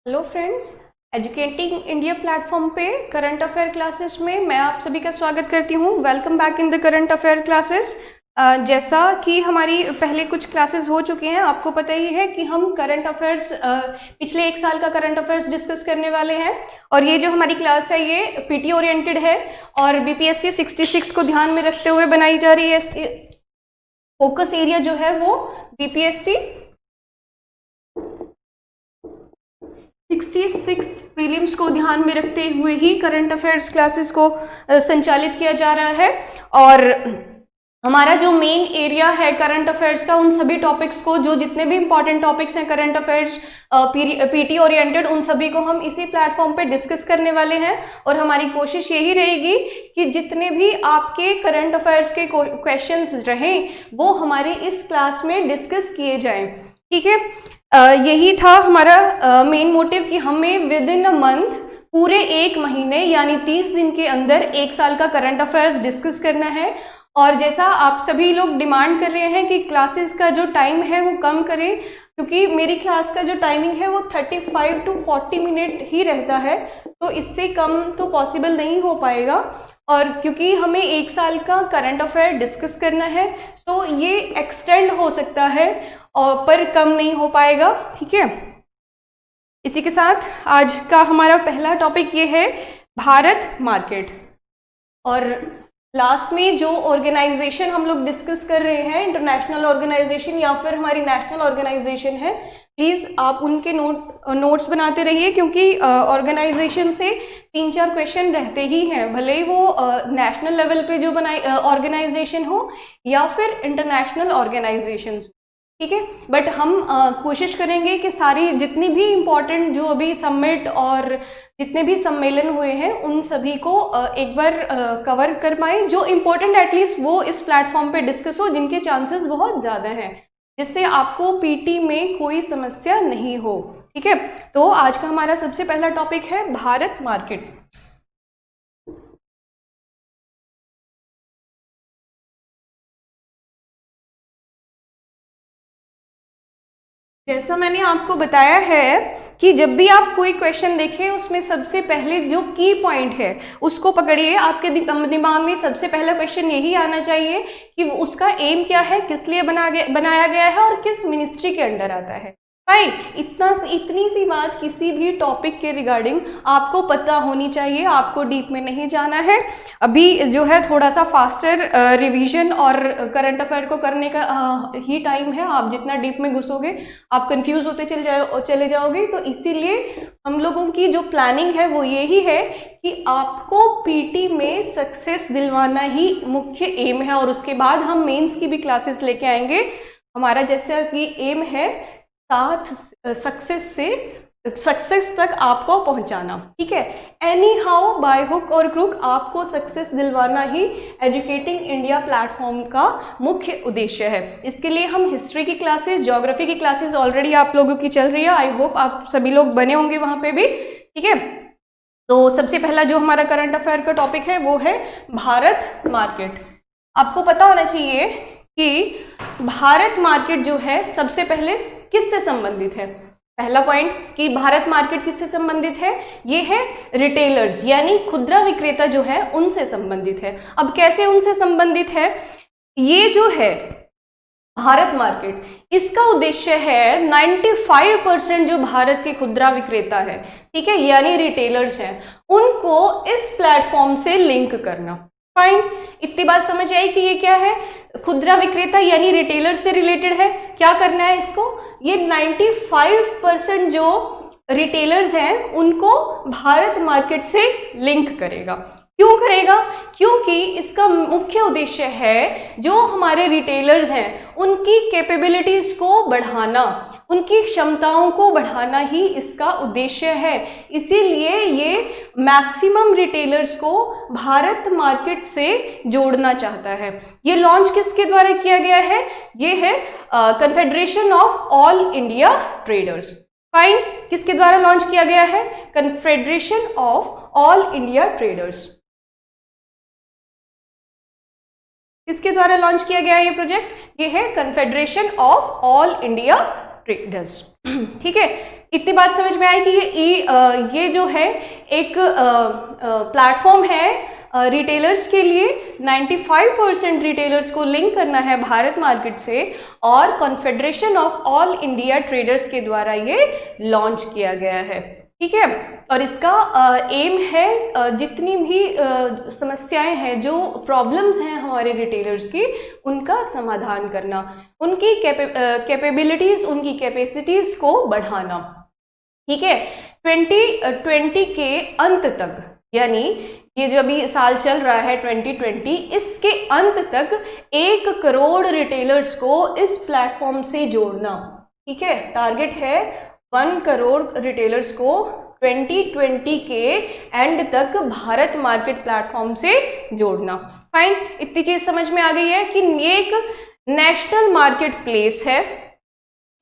Hello friends, educating India platform पे current affair classes में मैं आप सभी का स्वागत करती हूँ। Welcome back in the current affair classes. जैसा कि हमारी पहले कुछ क्लासेस हो चुके हैं, आपको पता ही है कि हम करंट अफेयर्स पिछले एक साल का करंट अफेयर्स डिस्कस करने वाले हैं। और ये जो हमारी क्लास है ये पीटी ओरिएंटेड है और बीपीएससी 66 को ध्यान में रखते हुए बनाई जा रही है। फोकस एरिया जो है वो बीपीएससी 66 प्रीलिम्स को ध्यान में रखते हुए ही करंट अफेयर्स क्लासेस को संचालित किया जा रहा है। और हमारा जो मेन एरिया है करंट अफेयर्स का, उन सभी टॉपिक्स को, जो जितने भी इंपॉर्टेंट टॉपिक्स हैं करंट अफेयर्स पीटी ओरिएंटेड, उन सभी को हम इसी प्लेटफॉर्म पे डिस्कस करने वाले हैं। और हमारी कोशिश यही रहेगी कि जितने भी आपके करंट अफेयर्स के क्वेश्चंस रहें वो हमारी इस क्लास में डिस्कस किए जाएं। ठीक है, यही था हमारा मेन मोटिव कि हमें विद इन अ मंथ, पूरे एक महीने यानी 30 दिन के अंदर एक साल का करंट अफेयर्स डिस्कस करना है। और जैसा आप सभी लोग डिमांड कर रहे हैं कि क्लासेस का जो टाइम है वो कम करें, क्योंकि मेरी क्लास का जो टाइमिंग है वो 35 to 40 मिनट ही रहता है, तो इससे कम तो पॉसिबल नहीं हो पाएगा। और क्योंकि हमें एक साल का करंट अफेयर डिस्कस करना है, तो ये एक्सटेंड हो सकता है और पर कम नहीं हो पाएगा। ठीक है, इसी के साथ आज का हमारा पहला टॉपिक ये है भारत मार्केट। और लास्ट में जो ऑर्गेनाइजेशन हम लोग डिस्कस कर रहे हैं, इंटरनेशनल ऑर्गेनाइजेशन या फिर हमारी नेशनल ऑर्गेनाइजेशन है, प्लीज़ आप उनके नोट्स बनाते रहिए, क्योंकि ऑर्गेनाइजेशन से 3-4 क्वेश्चन रहते ही हैं, भले ही वो नेशनल लेवल पे जो ऑर्गेनाइजेशन हो या फिर इंटरनेशनल ऑर्गेनाइजेशन। ठीक है, बट हम कोशिश करेंगे कि सारी जितनी भी इम्पोर्टेंट जो अभी समिट और जितने भी सम्मेलन हुए हैं उन सभी को एक बार कवर कर पाए, जो इम्पोर्टेंट एटलीस्ट वो इस प्लेटफॉर्म पे डिस्कस हो, जिनके चांसेस बहुत ज़्यादा हैं, जिससे आपको पीटी में कोई समस्या नहीं हो। ठीक है, तो आज का हमारा सबसे पहला टॉपिक है भारत मार्केट। जैसा मैंने आपको बताया है कि जब भी आप कोई क्वेश्चन देखें उसमें सबसे पहले जो की पॉइंट है उसको पकड़िए। आपके दिमाग में सबसे पहला क्वेश्चन यही आना चाहिए कि उसका एम क्या है, किस लिए बनाया गया है और किस मिनिस्ट्री के अंडर आता है। फाइन, इतनी सी बात किसी भी टॉपिक के रिगार्डिंग आपको पता होनी चाहिए, आपको डीप में नहीं जाना है। अभी जो है थोड़ा सा फास्टर रिवीजन और करंट अफेयर को करने का ही टाइम है। आप जितना डीप में घुसोगे आप कंफ्यूज होते चले जाओगे। तो इसीलिए हम लोगों की जो प्लानिंग है वो यही है कि आपको पीटी में सक्सेस दिलवाना ही मुख्य एम है, और उसके बाद हम मेंस की भी क्लासेस लेके आएंगे। हमारा जैसा कि एम है साथ सक्सेस तक आपको पहुंचाना। ठीक है, एनी हाउ बाय हुक और क्रुक आपको सक्सेस दिलवाना ही एजुकेटिंग इंडिया प्लेटफॉर्म का मुख्य उद्देश्य है। इसके लिए हम हिस्ट्री की क्लासेस, ज्योग्राफी की क्लासेस ऑलरेडी आप लोगों की चल रही है। आई होप आप सभी लोग बने होंगे वहां पे भी। ठीक है, तो सबसे पहला जो हमारा करंट अफेयर का टॉपिक है वो है भारत मार्केट। आपको पता होना चाहिए कि भारत मार्केट जो है सबसे पहले किससे संबंधित है। पहला पॉइंट कि भारत मार्केट किससे संबंधित है, ये है रिटेलर्स यानी खुदरा विक्रेता जो है उनसे संबंधित है। अब कैसे उनसे संबंधित है, ये जो है भारत मार्केट, इसका उद्देश्य है 95% जो भारत के खुदरा विक्रेता है, ठीक है, यानी रिटेलर्स हैं, उनको इस प्लेटफॉर्म से लिंक करना। फाइन, इतनी बात समझ आई कि ये क्या है, खुदरा विक्रेता यानी रिटेलर से रिलेटेड है। क्या करना है इसको, ये 95% जो रिटेलर्स हैं उनको भारत मार्केट से लिंक करेगा। क्यों करेगा, क्योंकि इसका मुख्य उद्देश्य है जो हमारे रिटेलर्स हैं उनकी कैपेबिलिटीज को बढ़ाना, उनकी क्षमताओं को बढ़ाना ही इसका उद्देश्य है। इसीलिए ये मैक्सिमम रिटेलर्स को भारत मार्केट से जोड़ना चाहता है। ये लॉन्च किसके द्वारा किया गया है, ये है confederation of all India traders. Fine, किसके द्वारा लॉन्च किया गया है, confederation of all India traders. किसके द्वारा लॉन्च किया गया है ये प्रोजेक्ट, ये है confederation of all India traders. ठीक है, इतनी बात समझ में आई कि ये जो है एक प्लेटफॉर्म है रिटेलर्स के लिए। 95% रिटेलर्स को लिंक करना है भारत मार्केट से, और confederation of all India traders के द्वारा ये लॉन्च किया गया है। ठीक है, और इसका एम है जितनी भी समस्याएं हैं, जो प्रॉब्लम्स हैं हमारे रिटेलर्स की, उनका समाधान करना, उनकी कैपेबिलिटीज, उनकी कैपेसिटीज को बढ़ाना। ठीक है, 2020 के अंत तक, यानी ये जो अभी साल चल रहा है 2020, इसके अंत तक 1 करोड़ रिटेलर्स को इस प्लेटफॉर्म से जोड़ना। ठीक है, टारगेट है 1 करोड़ रिटेलर्स को 2020 के एंड तक भारत मार्केट प्लेटफॉर्म से जोड़ना। फाइन, इतनी चीज समझ में आ गई है कि ये एक नेशनल मार्केट प्लेस है।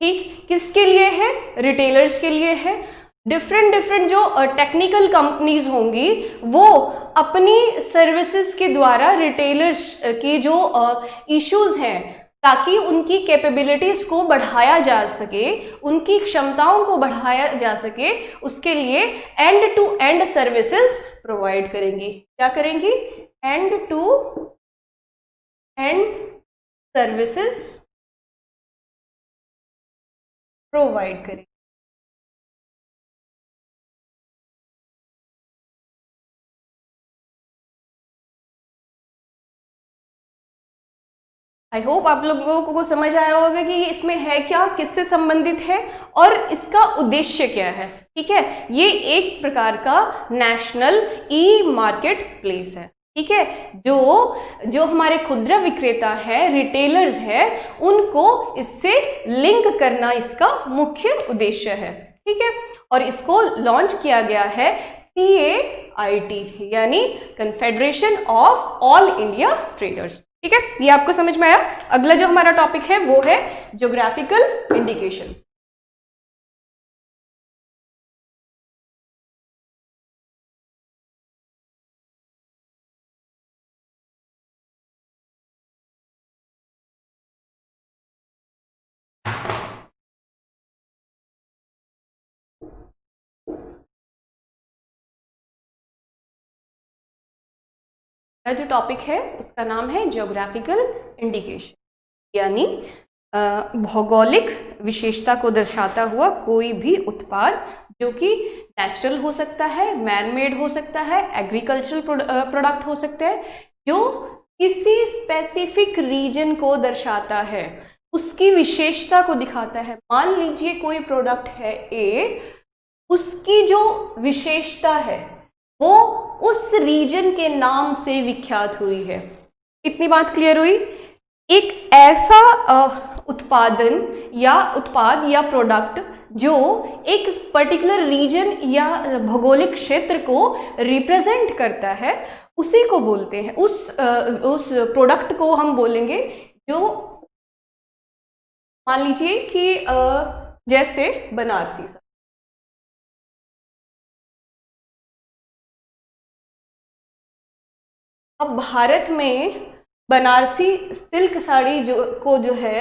ठीक, किसके लिए है? रिटेलर्स के लिए है। डिफरेंट जो टेक्निकल कंपनीज होंगी वो अपनी सर्विसेज के द्वारा रिटेलर्स की जो इश्यूज हैं, ताकि उनकी कैपेबिलिटीज को बढ़ाया जा सके, उनकी क्षमताओं को बढ़ाया जा सके, उसके लिए end to end services provide करेंगी। क्या करेंगी? End to end services provide करेंगे। आई होप आप लोगों को समझ आया होगा कि ये इसमें है क्या, किससे संबंधित है और इसका उद्देश्य क्या है। ठीक है, ये एक प्रकार का नेशनल ई मार्केट प्लेस है। ठीक है, जो हमारे खुदरा विक्रेता है, रिटेलर्स है, उनको इससे लिंक करना इसका मुख्य उद्देश्य है। ठीक है, और इसको लॉन्च किया गया है CAIT, यानी confederation of all India traders. ठीक है, ये आपको समझ में आया। अगला जो हमारा टॉपिक है वो है ज्योग्राफिकल इंडिकेशंस। जो टॉपिक है उसका नाम है ज्योग्राफिकल इंडिकेशन, यानी भौगोलिक विशेषता को दर्शाता हुआ कोई भी उत्पाद, जो कि नेचुरल हो सकता है, मैन मेड हो सकता है, एग्रीकल्चरल प्रोडक्ट हो सकता है, जो किसी स्पेसिफिक रीजन को दर्शाता है, उसकी विशेषता को दिखाता है। मान लीजिए कोई प्रोडक्ट है A, उसकी जो विशेषता है वो उस रीजन के नाम से विख्यात हुई है। इतनी बात क्लियर हुई? एक ऐसा उत्पाद या प्रोडक्ट जो एक पर्टिकुलर रीजन या भौगोलिक क्षेत्र को रिप्रेजेंट करता है, उसी को बोलते हैं, उस प्रोडक्ट को हम बोलेंगे जो, मान लीजिए कि जैसे बनारसी साड़ी। अब भारत में बनारसी सिल्क साड़ी जो है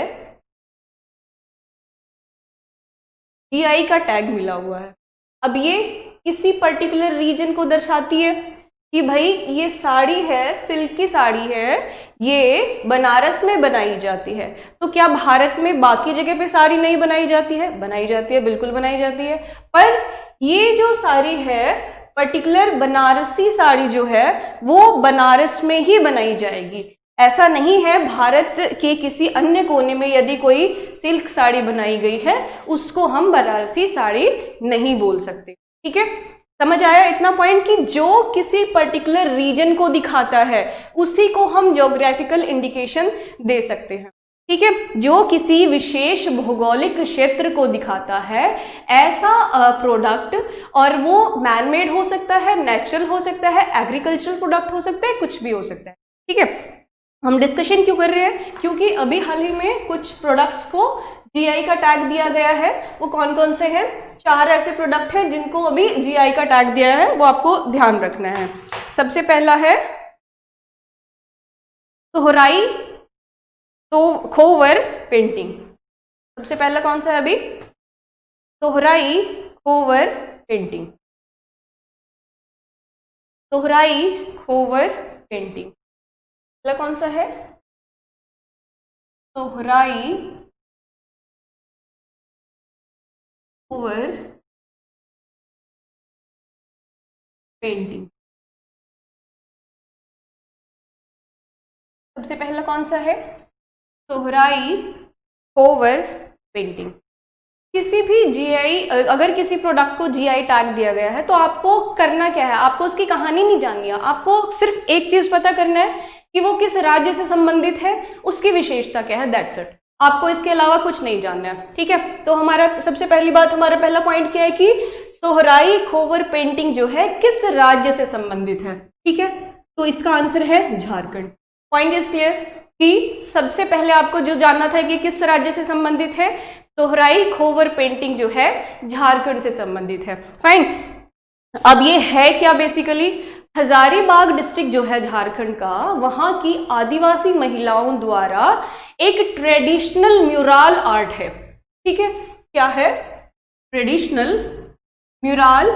GI का टैग मिला हुआ है। अब ये किसी पर्टिकुलर रीजन को दर्शाती है कि भाई ये साड़ी है, सिल्क की साड़ी है, ये बनारस में बनाई जाती है। तो क्या भारत में बाकी जगह पे साड़ी नहीं बनाई जाती है? बनाई जाती है, बिल्कुल बनाई जाती है। पर ये जो साड़ी है, पर्टिकुलर बनारसी साड़ी जो है, वो बनारस में ही बनाई जाएगी। ऐसा नहीं है भारत के किसी अन्य कोने में यदि कोई सिल्क साड़ी बनाई गई है, उसको हम बनारसी साड़ी नहीं बोल सकते। ठीक है, समझ आया इतना पॉइंट कि जो किसी पर्टिकुलर रीजन को दिखाता है, उसी को हम ज्योग्राफिकल इंडिकेशन दे सकते हैं। ठीक है, जो किसी विशेष भौगोलिक क्षेत्र को दिखाता है, ऐसा प्रोडक्ट, और वो मैनमेड हो सकता है, नेचुरल हो सकता है, एग्रीकल्चरल प्रोडक्ट हो सकता है, कुछ भी हो सकता है। ठीक है, हम डिस्कशन क्यों कर रहे हैं? क्योंकि अभी हाल ही में कुछ प्रोडक्ट्स को GI का टैग दिया गया है। वो कौन कौन से हैं? 4 ऐसे प्रोडक्ट हैं जिनको अभी GI का टैग दिया है, वो आपको ध्यान रखना है। सबसे पहला है सोहराई तो खोवर पेंटिंग। सबसे पहला कौन सा है अभी? Sohrai Khovar painting, Sohrai Khovar painting. अगला कौन सा है? सोहराई खोवर पेंटिंग। सबसे पहला कौन सा है? सोहराई खोवर पेंटिंग। किसी भी जीआई, अगर किसी प्रोडक्ट को जीआई टैग दिया गया है तो आपको करना क्या है? आपको उसकी कहानी नहीं जाननी है, आपको सिर्फ एक चीज पता करना है कि वो किस राज्य से संबंधित है, उसकी विशेषता क्या है, दैट्स इट। आपको इसके अलावा कुछ नहीं जानना है, ठीक है। तो हमारा सबसे पहली बात, हमारा पहला पॉइंट क्या है कि सोहराई खोवर पेंटिंग जो है किस राज्य से संबंधित है, ठीक है। तो इसका आंसर है झारखंड। पॉइंट इज क्लियर कि सबसे पहले आपको जो जानना था कि किस राज्य से संबंधित है, सोहराई खोवर पेंटिंग जो है झारखंड से संबंधित है। फाइन। अब ये है क्या? बेसिकली हजारीबाग डिस्ट्रिक्ट जो है झारखंड का, वहां की आदिवासी महिलाओं द्वारा एक ट्रेडिशनल म्यूरल आर्ट है, ठीक है। क्या है? ट्रेडिशनल म्यूरल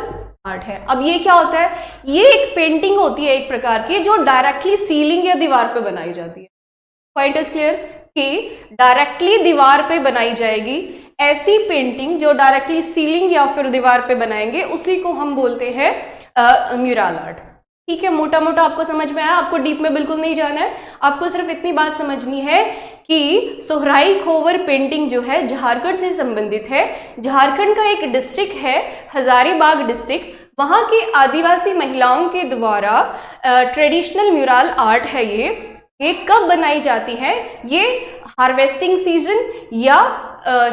आर्ट है। अब ये क्या होता है? ये एक पेंटिंग होती है एक प्रकार की जो डायरेक्टली सीलिंग या दीवार पे बनाई जाती है। पॉइंट इज क्लियर कि डायरेक्टली दीवार पे बनाई जाएगी ऐसी पेंटिंग जो डायरेक्टली सीलिंग या फिर दीवार पे बनाएंगे, उसी को हम बोलते हैं म्यूरल आर्ट, ठीक है। मोटा मोटा आपको समझ में आया? आपको डीप में बिल्कुल नहीं जाना है, आपको सिर्फ इतनी बात समझनी है कि सोहराई खोवर पेंटिंग जो है झारखंड से संबंधित है। झारखंड का एक डिस्ट्रिक्ट है हजारीबाग डिस्ट्रिक्ट, वहां की आदिवासी महिलाओं के द्वारा ट्रेडिशनल म्यूरल आर्ट है। ये कब बनाई जाती है? ये हार्वेस्टिंग सीजन या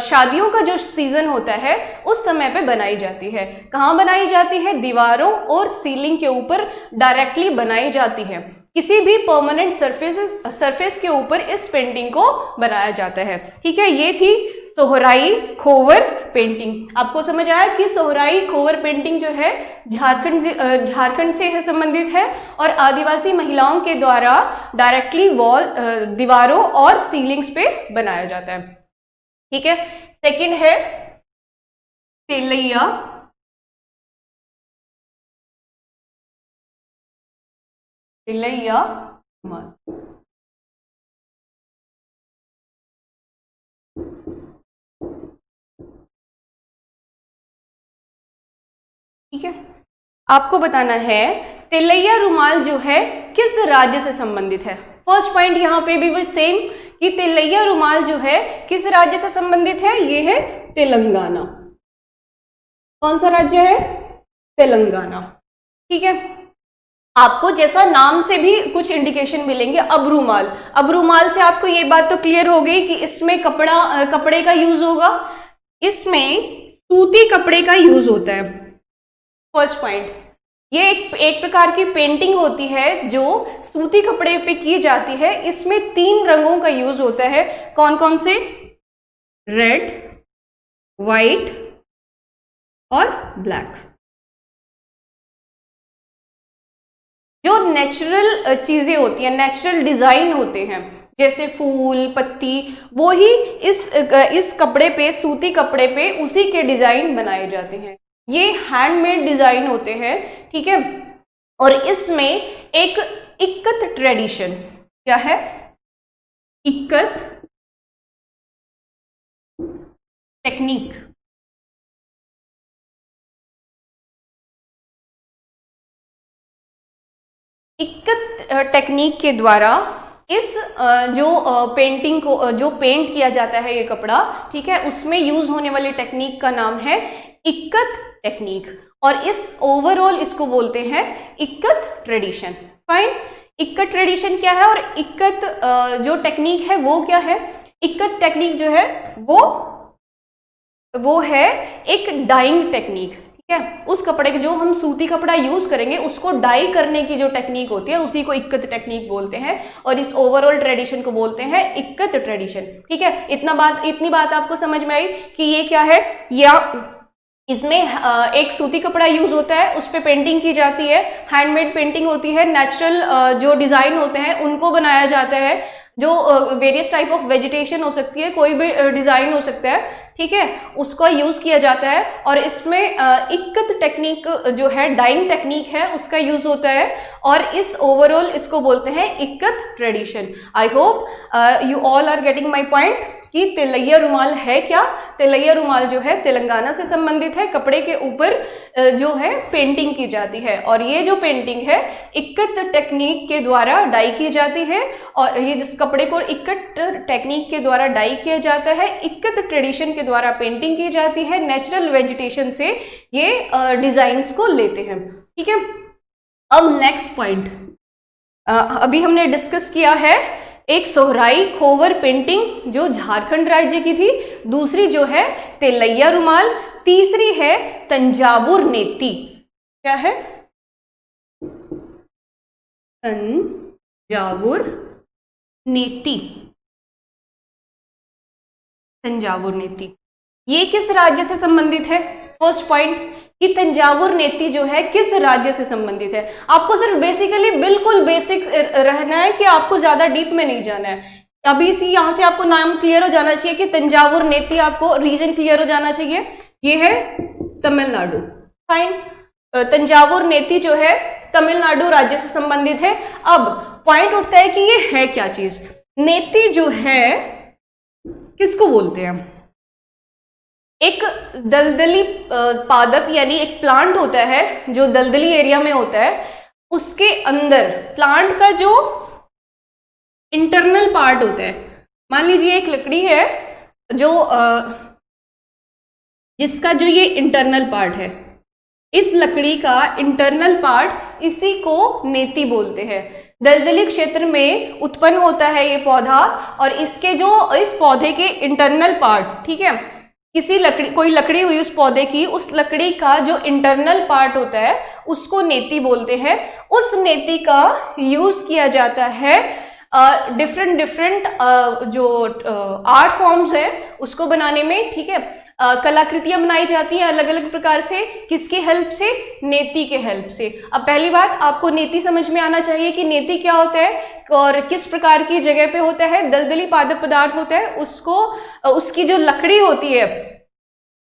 शादियों का जो सीजन होता है उस समय पे बनाई जाती है। कहाँ बनाई जाती है? दीवारों और सीलिंग के ऊपर डायरेक्टली बनाई जाती है। किसी भी परमानेंट सरफेस के ऊपर इस पेंटिंग को बनाया जाता है, ठीक है। ये थी सोहराई खोवर पेंटिंग। आपको समझ आया कि सोहराई खोवर पेंटिंग जो है झारखंड से है संबंधित है और आदिवासी महिलाओं के द्वारा डायरेक्टली दीवारों और सीलिंग्स पे बनाया जाता है, ठीक है। सेकंड है तेलैया रुमाल, ठीक है। आपको बताना है तेलैया रुमाल जो है किस राज्य से संबंधित है। फर्स्ट पॉइंट यहाँ पे भी सेम कि तेलैया रुमाल जो है किस राज्य से संबंधित है? ये है तेलंगाना। कौन सा राज्य है? तेलंगाना, ठीक है। आपको जैसा नाम से भी कुछ इंडिकेशन मिलेंगे। अब रुमाल से आपको ये बात तो क्लियर हो गई कि इसमें कपड़े का यूज होगा, इसमें सूती कपड़े का यूज होता है। फर्स्ट पॉइंट, ये एक प्रकार की पेंटिंग होती है जो सूती कपड़े पे की जाती है। इसमें 3 रंगों का यूज होता है। कौन कौन से? रेड, वाइट और ब्लैक। जो नेचुरल चीजें होती हैं, नेचुरल डिजाइन होते हैं, जैसे फूल पत्ती, वो ही इस कपड़े पे, सूती कपड़े पे उसी के डिजाइन बनाए जाते हैं। ये हैंडमेड डिजाइन होते हैं, ठीक है। और इसमें एक इक्कत ट्रेडिशन, क्या है? इक्कत टेक्निक, इक्कत टेक्निक के द्वारा इस जो पेंटिंग को जो पेंट किया जाता है ये कपड़ा, ठीक है, उसमें यूज होने वाली टेक्निक का नाम है इक्कत टेक्निक। और इस ओवरऑल इसको बोलते हैं ikat tradition. Fine. Ikat tradition क्या है और इक्कत जो टेक्निक है वो क्या है? इक्कत टेक्निक जो है वो है एक डाइंग टेक्निक, ठीक है। उस कपड़े के जो हम सूती कपड़ा यूज करेंगे उसको डाई करने की जो टेक्निक होती है उसी को इक्कत टेक्निक बोलते हैं और इस ओवरऑल ट्रेडिशन को बोलते हैं इक्कत ट्रेडिशन, ठीक है। इतनी बात आपको समझ में आई कि ये क्या है? या इसमें एक सूती कपड़ा यूज होता है, उस पर पेंटिंग की जाती है, हैंडमेड पेंटिंग होती है, नेचुरल जो डिजाइन होते हैं उनको बनाया जाता है, जो वेरियस टाइप ऑफ वेजिटेशन हो सकती है, कोई भी डिजाइन हो सकता है, ठीक है, उसका यूज किया जाता है। और इसमें इक्कत टेक्निक जो है, डाइंग टेक्निक है, उसका यूज होता है। और इस ओवरऑल इसको बोलते हैं ikat tradition. I hope you all are getting my point कि तिलैया रुमाल है क्या। तिलैया रुमाल जो है तेलंगाना से संबंधित है। कपड़े के ऊपर जो है पेंटिंग की जाती है, और ये जो पेंटिंग है इक्कत टेक्निक के द्वारा डाई की जाती है। और ये जिस कपड़े को इक्कत टेक्निक के द्वारा डाई किया जाता है, इक्कत ट्रेडिशन के द्वारा पेंटिंग की जाती है, नेचुरल वेजिटेशन से ये डिजाइन्स को लेते हैं, ठीक है। अब नेक्स्ट पॉइंट, अभी हमने डिस्कस किया है एक सोहराई खोवर पेंटिंग जो झारखंड राज्य की थी, दूसरी जो है तिलैया रुमाल, तीसरी है तंजावुर नेती। क्या है? तंजावुर नेती। तंजावुर नेती ये किस राज्य से संबंधित है? फर्स्ट पॉइंट कि तंजावुर नेती जो है किस राज्य से संबंधित है। आपको सिर्फ बेसिकली बिल्कुल बेसिक रहना है कि आपको ज्यादा डीप में नहीं जाना है। अभी सी यहां से आपको नाम क्लियर हो जाना चाहिए कि तंजावुर नेती, आपको रीजन क्लियर हो जाना चाहिए। ये है तमिलनाडु। फाइन, तंजावुर नेती जो है तमिलनाडु राज्य से संबंधित है। अब पॉइंट उठता है कि ये है क्या चीज। नेती जो है किसको बोलते हैं? एक दलदली पादप यानी एक प्लांट होता है जो दलदली एरिया में होता है, उसके अंदर प्लांट का जो इंटरनल पार्ट होता है, मान लीजिए एक लकड़ी है जो जिसका जो ये इंटरनल पार्ट है, इस लकड़ी का इंटरनल पार्ट, इसी को नेती बोलते हैं। दलदली क्षेत्र में उत्पन्न होता है ये पौधा, और इसके जो इस पौधे के इंटरनल पार्ट, ठीक है, किसी लकड़ी, कोई लकड़ी हुई उस पौधे की, उस लकड़ी का जो इंटरनल पार्ट होता है उसको नेती बोलते हैं। उस नेती का यूज किया जाता है डिफरेंट जो आर्ट फॉर्म्स है उसको बनाने में, ठीक है। कलाकृतियां बनाई जाती हैं अलग अलग प्रकार से, किसकी हेल्प से? नेती के हेल्प से। अब पहली बात आपको नेती समझ में आना चाहिए कि नेती क्या होता है और किस प्रकार की जगह पे होता है। दलदली पादप पदार्थ होता है, उसको उसकी जो लकड़ी होती है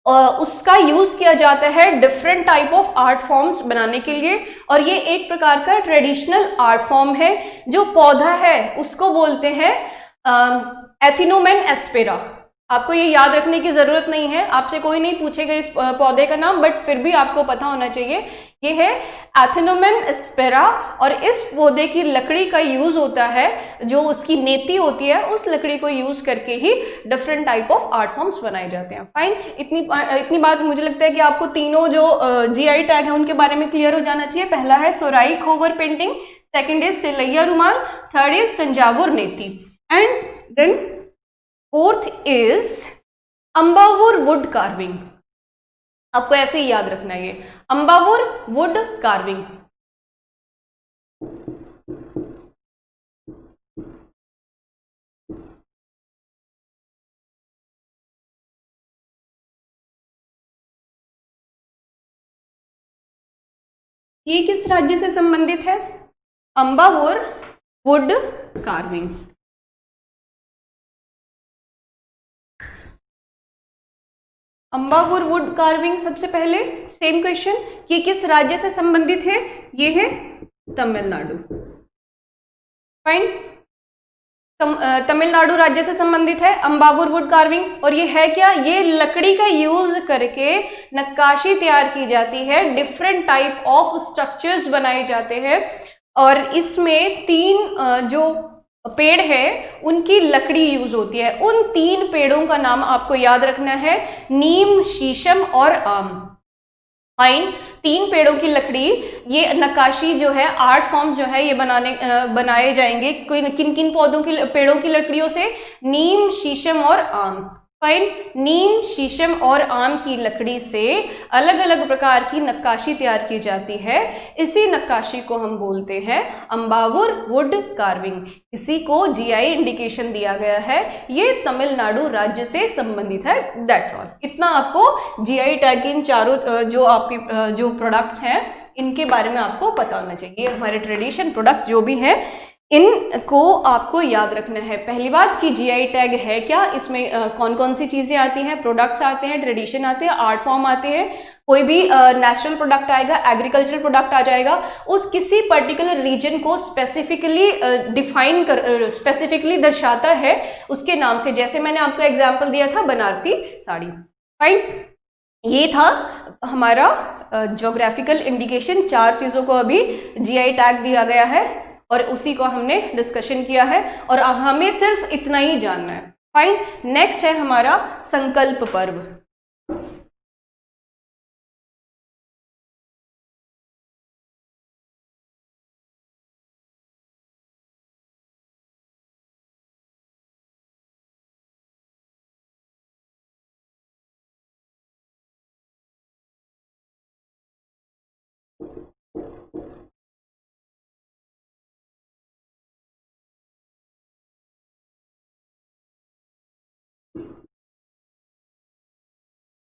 उसका यूज किया जाता है different type of art forms बनाने के लिए, और ये एक प्रकार का ट्रेडिशनल आर्ट फॉर्म है। जो पौधा है उसको बोलते हैं एथिनोमेन एस्पेरा। आपको ये याद रखने की जरूरत नहीं है, आपसे कोई नहीं पूछेगा इस पौधे का नाम, बट फिर भी आपको पता होना चाहिए ये है एथिनोमेन एस्पेरा। और इस पौधे की लकड़ी का यूज होता है, जो उसकी नेती होती है उस लकड़ी को यूज करके ही different type of art forms बनाए जाते हैं। फाइन, इतनी बात मुझे लगता है कि आपको तीनों जो जीआई टैग है उनके बारे में क्लियर हो जाना चाहिए। पहला है Sohrai Khovar painting, second is Telia Rumal, third is Thanjavur Netti, and then fourth is Ambavur wood carving. आपको ऐसे ही याद रखना है ये अंबावुर वुड कार्विंग। ये किस राज्य से संबंधित है? अंबावुर वुड कार्विंग। अंबावुर वुड कार्विंग, सबसे पहले सेम क्वेश्चन, ये किस राज्य से संबंधित है? ये है तमिलनाडु। फाइन, तमिलनाडु राज्य से संबंधित है अंबावुर वुड कार्विंग। और ये है क्या? ये लकड़ी का यूज करके नक्काशी तैयार की जाती है, डिफरेंट टाइप ऑफ स्ट्रक्चर्स बनाए जाते हैं, और इसमें 3 जो पेड़ है उनकी लकड़ी यूज होती है। उन 3 पेड़ों का नाम आपको याद रखना है, नीम, शीशम और आम। फाइन, 3 पेड़ों की लकड़ी, ये नक्काशी जो है, आर्ट फॉर्म जो है, ये बनाए जाएंगे किन किन पौधों की, पेड़ों की लकड़ियों से? नीम, शीशम और आम। फाइन, नीम, शीशम और आम की लकड़ी से अलग अलग प्रकार की नक्काशी तैयार की जाती है। इसी नक्काशी को हम बोलते हैं अंबावुर वुड कार्विंग। इसी को जीआई इंडिकेशन दिया गया है, ये तमिलनाडु राज्य से संबंधित है। That's all. इतना आपको जीआई टैग इन चारों जो आपके जो प्रोडक्ट्स हैं इनके बारे में आपको पता होना चाहिए। हमारे ट्रेडिशन प्रोडक्ट जो भी है इनको आपको याद रखना है। पहली बात कि जीआई टैग है क्या, इसमें कौन कौन सी चीजें आती हैं, प्रोडक्ट्स आते हैं, ट्रेडिशन आते हैं, आर्ट फॉर्म आते हैं, कोई भी नेचुरल प्रोडक्ट आएगा, एग्रीकल्चरल प्रोडक्ट आ जाएगा, उस किसी पर्टिकुलर रीजन को स्पेसिफिकली डिफाइन कर स्पेसिफिकली दर्शाता है उसके नाम से। जैसे मैंने आपको एग्जाम्पल दिया था बनारसी साड़ी। फाइन, ये था हमारा ज्योग्राफिकल इंडिकेशन। 4 चीजों को अभी जीआई टैग दिया गया है और उसी को हमने डिस्कशन किया है और हमें सिर्फ इतना ही जानना है। फाइन, नेक्स्ट है हमारा संकल्प पर्व।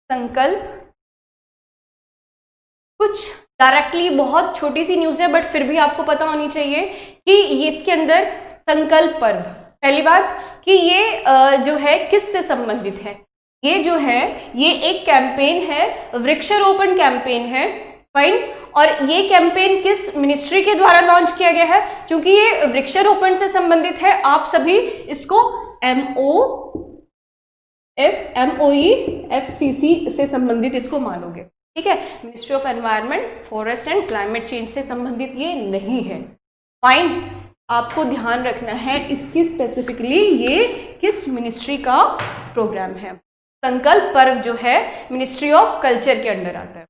संकल्प कुछ डायरेक्टली बहुत छोटी सी न्यूज है बट फिर भी आपको पता होनी चाहिए कि इसके अंदर संकल्प पर्व, पहली बात कि ये जो है किससे संबंधित है। ये जो है ये एक कैंपेन है, वृक्षारोपण कैंपेन है। फाइन, और ये कैंपेन किस मिनिस्ट्री के द्वारा लॉन्च किया गया है? क्योंकि ये वृक्षारोपण से संबंधित है, आप सभी इसको MOEFCC से संबंधित इसको मानोगे। ठीक है, ministry of environment, forest and climate change से संबंधित ये नहीं है। फाइन, आपको ध्यान रखना है इसकी स्पेसिफिकली ये किस मिनिस्ट्री का प्रोग्राम है। संकल्प पर्व जो है मिनिस्ट्री ऑफ कल्चर के अंडर आता है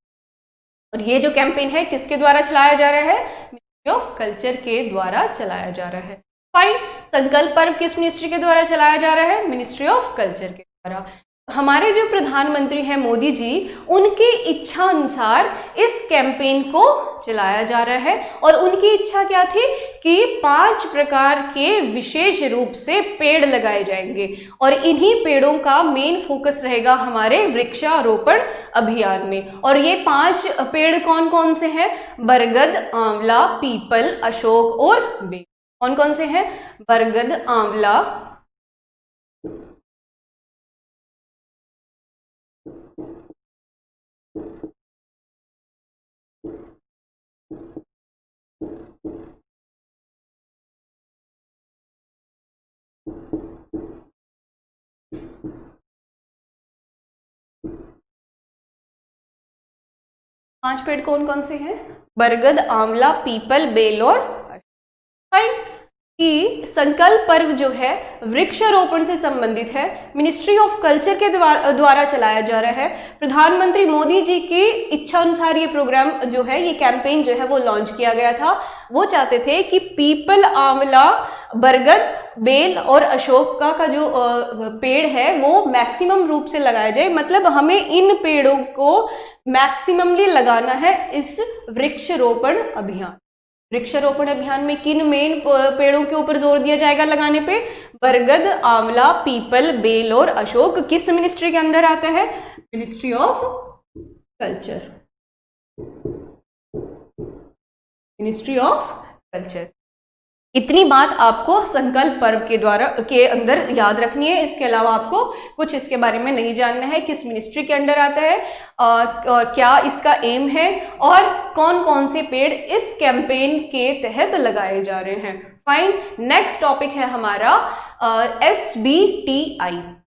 और ये जो कैंपेन है किसके द्वारा चलाया जा रहा है? मिनिस्ट्री ऑफ कल्चर के द्वारा चलाया जा रहा है। फाइन, संकल्प पर्व किस मिनिस्ट्री के द्वारा चलाया जा रहा है? मिनिस्ट्री ऑफ कल्चर के द्वारा। हमारे जो प्रधानमंत्री हैं मोदी जी, उनकी इच्छा अनुसार इस कैंपेन को चलाया जा रहा है और उनकी इच्छा क्या थी कि 5 प्रकार के विशेष रूप से पेड़ लगाए जाएंगे और इन्हीं पेड़ों का मेन फोकस रहेगा हमारे वृक्षारोपण अभियान में। और ये 5 पेड़ कौन कौन से हैं? बरगद, आंवला, पीपल, अशोक और बेल। कौन कौन से हैं? बरगद, आंवला, 5 पेड़ कौन कौन से हैं? बरगद, आंवला, पीपल, बेल और फाइन। कि संकल्प पर्व जो है वृक्षारोपण से संबंधित है, मिनिस्ट्री ऑफ कल्चर के द्वारा चलाया जा रहा है। प्रधानमंत्री मोदी जी की इच्छा अनुसार ये प्रोग्राम जो है, ये कैंपेन जो है वो लॉन्च किया गया था। वो चाहते थे कि पीपल, आंवला, बरगद, बेल और अशोक का जो पेड़ है वो मैक्सिमम रूप से लगाया जाए। मतलब हमें इन पेड़ों को मैक्सिममली लगाना है इस वृक्षारोपण अभियान। वृक्षारोपण अभियान में किन मेन पेड़ों के ऊपर जोर दिया जाएगा लगाने पे? बरगद, आंवला, पीपल, बेल और अशोक। किस मिनिस्ट्री के अंदर आता है? Ministry of culture. Ministry of culture. इतनी बात आपको संकल्प पर्व के अंदर याद रखनी है। इसके अलावा आपको कुछ इसके बारे में नहीं जानना है, किस मिनिस्ट्री के अंडर आता है और क्या इसका एम है और कौन कौन से पेड़ इस कैंपेन के तहत लगाए जा रहे हैं। फाइन, नेक्स्ट टॉपिक है हमारा SBTI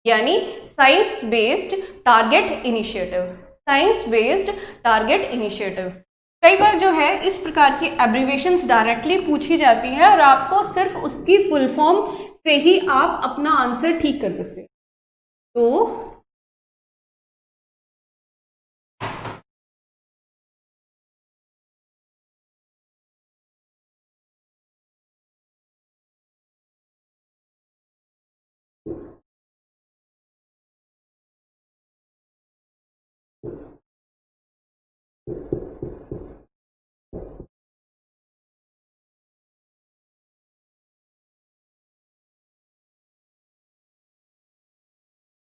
यानी science based target initiative. Science based target initiative. कई बार जो है इस प्रकार की एब्रीविएशंस डायरेक्टली पूछी जाती हैं और आपको सिर्फ उसकी फुल फॉर्म से ही आप अपना आंसर ठीक कर सकते हैं। तो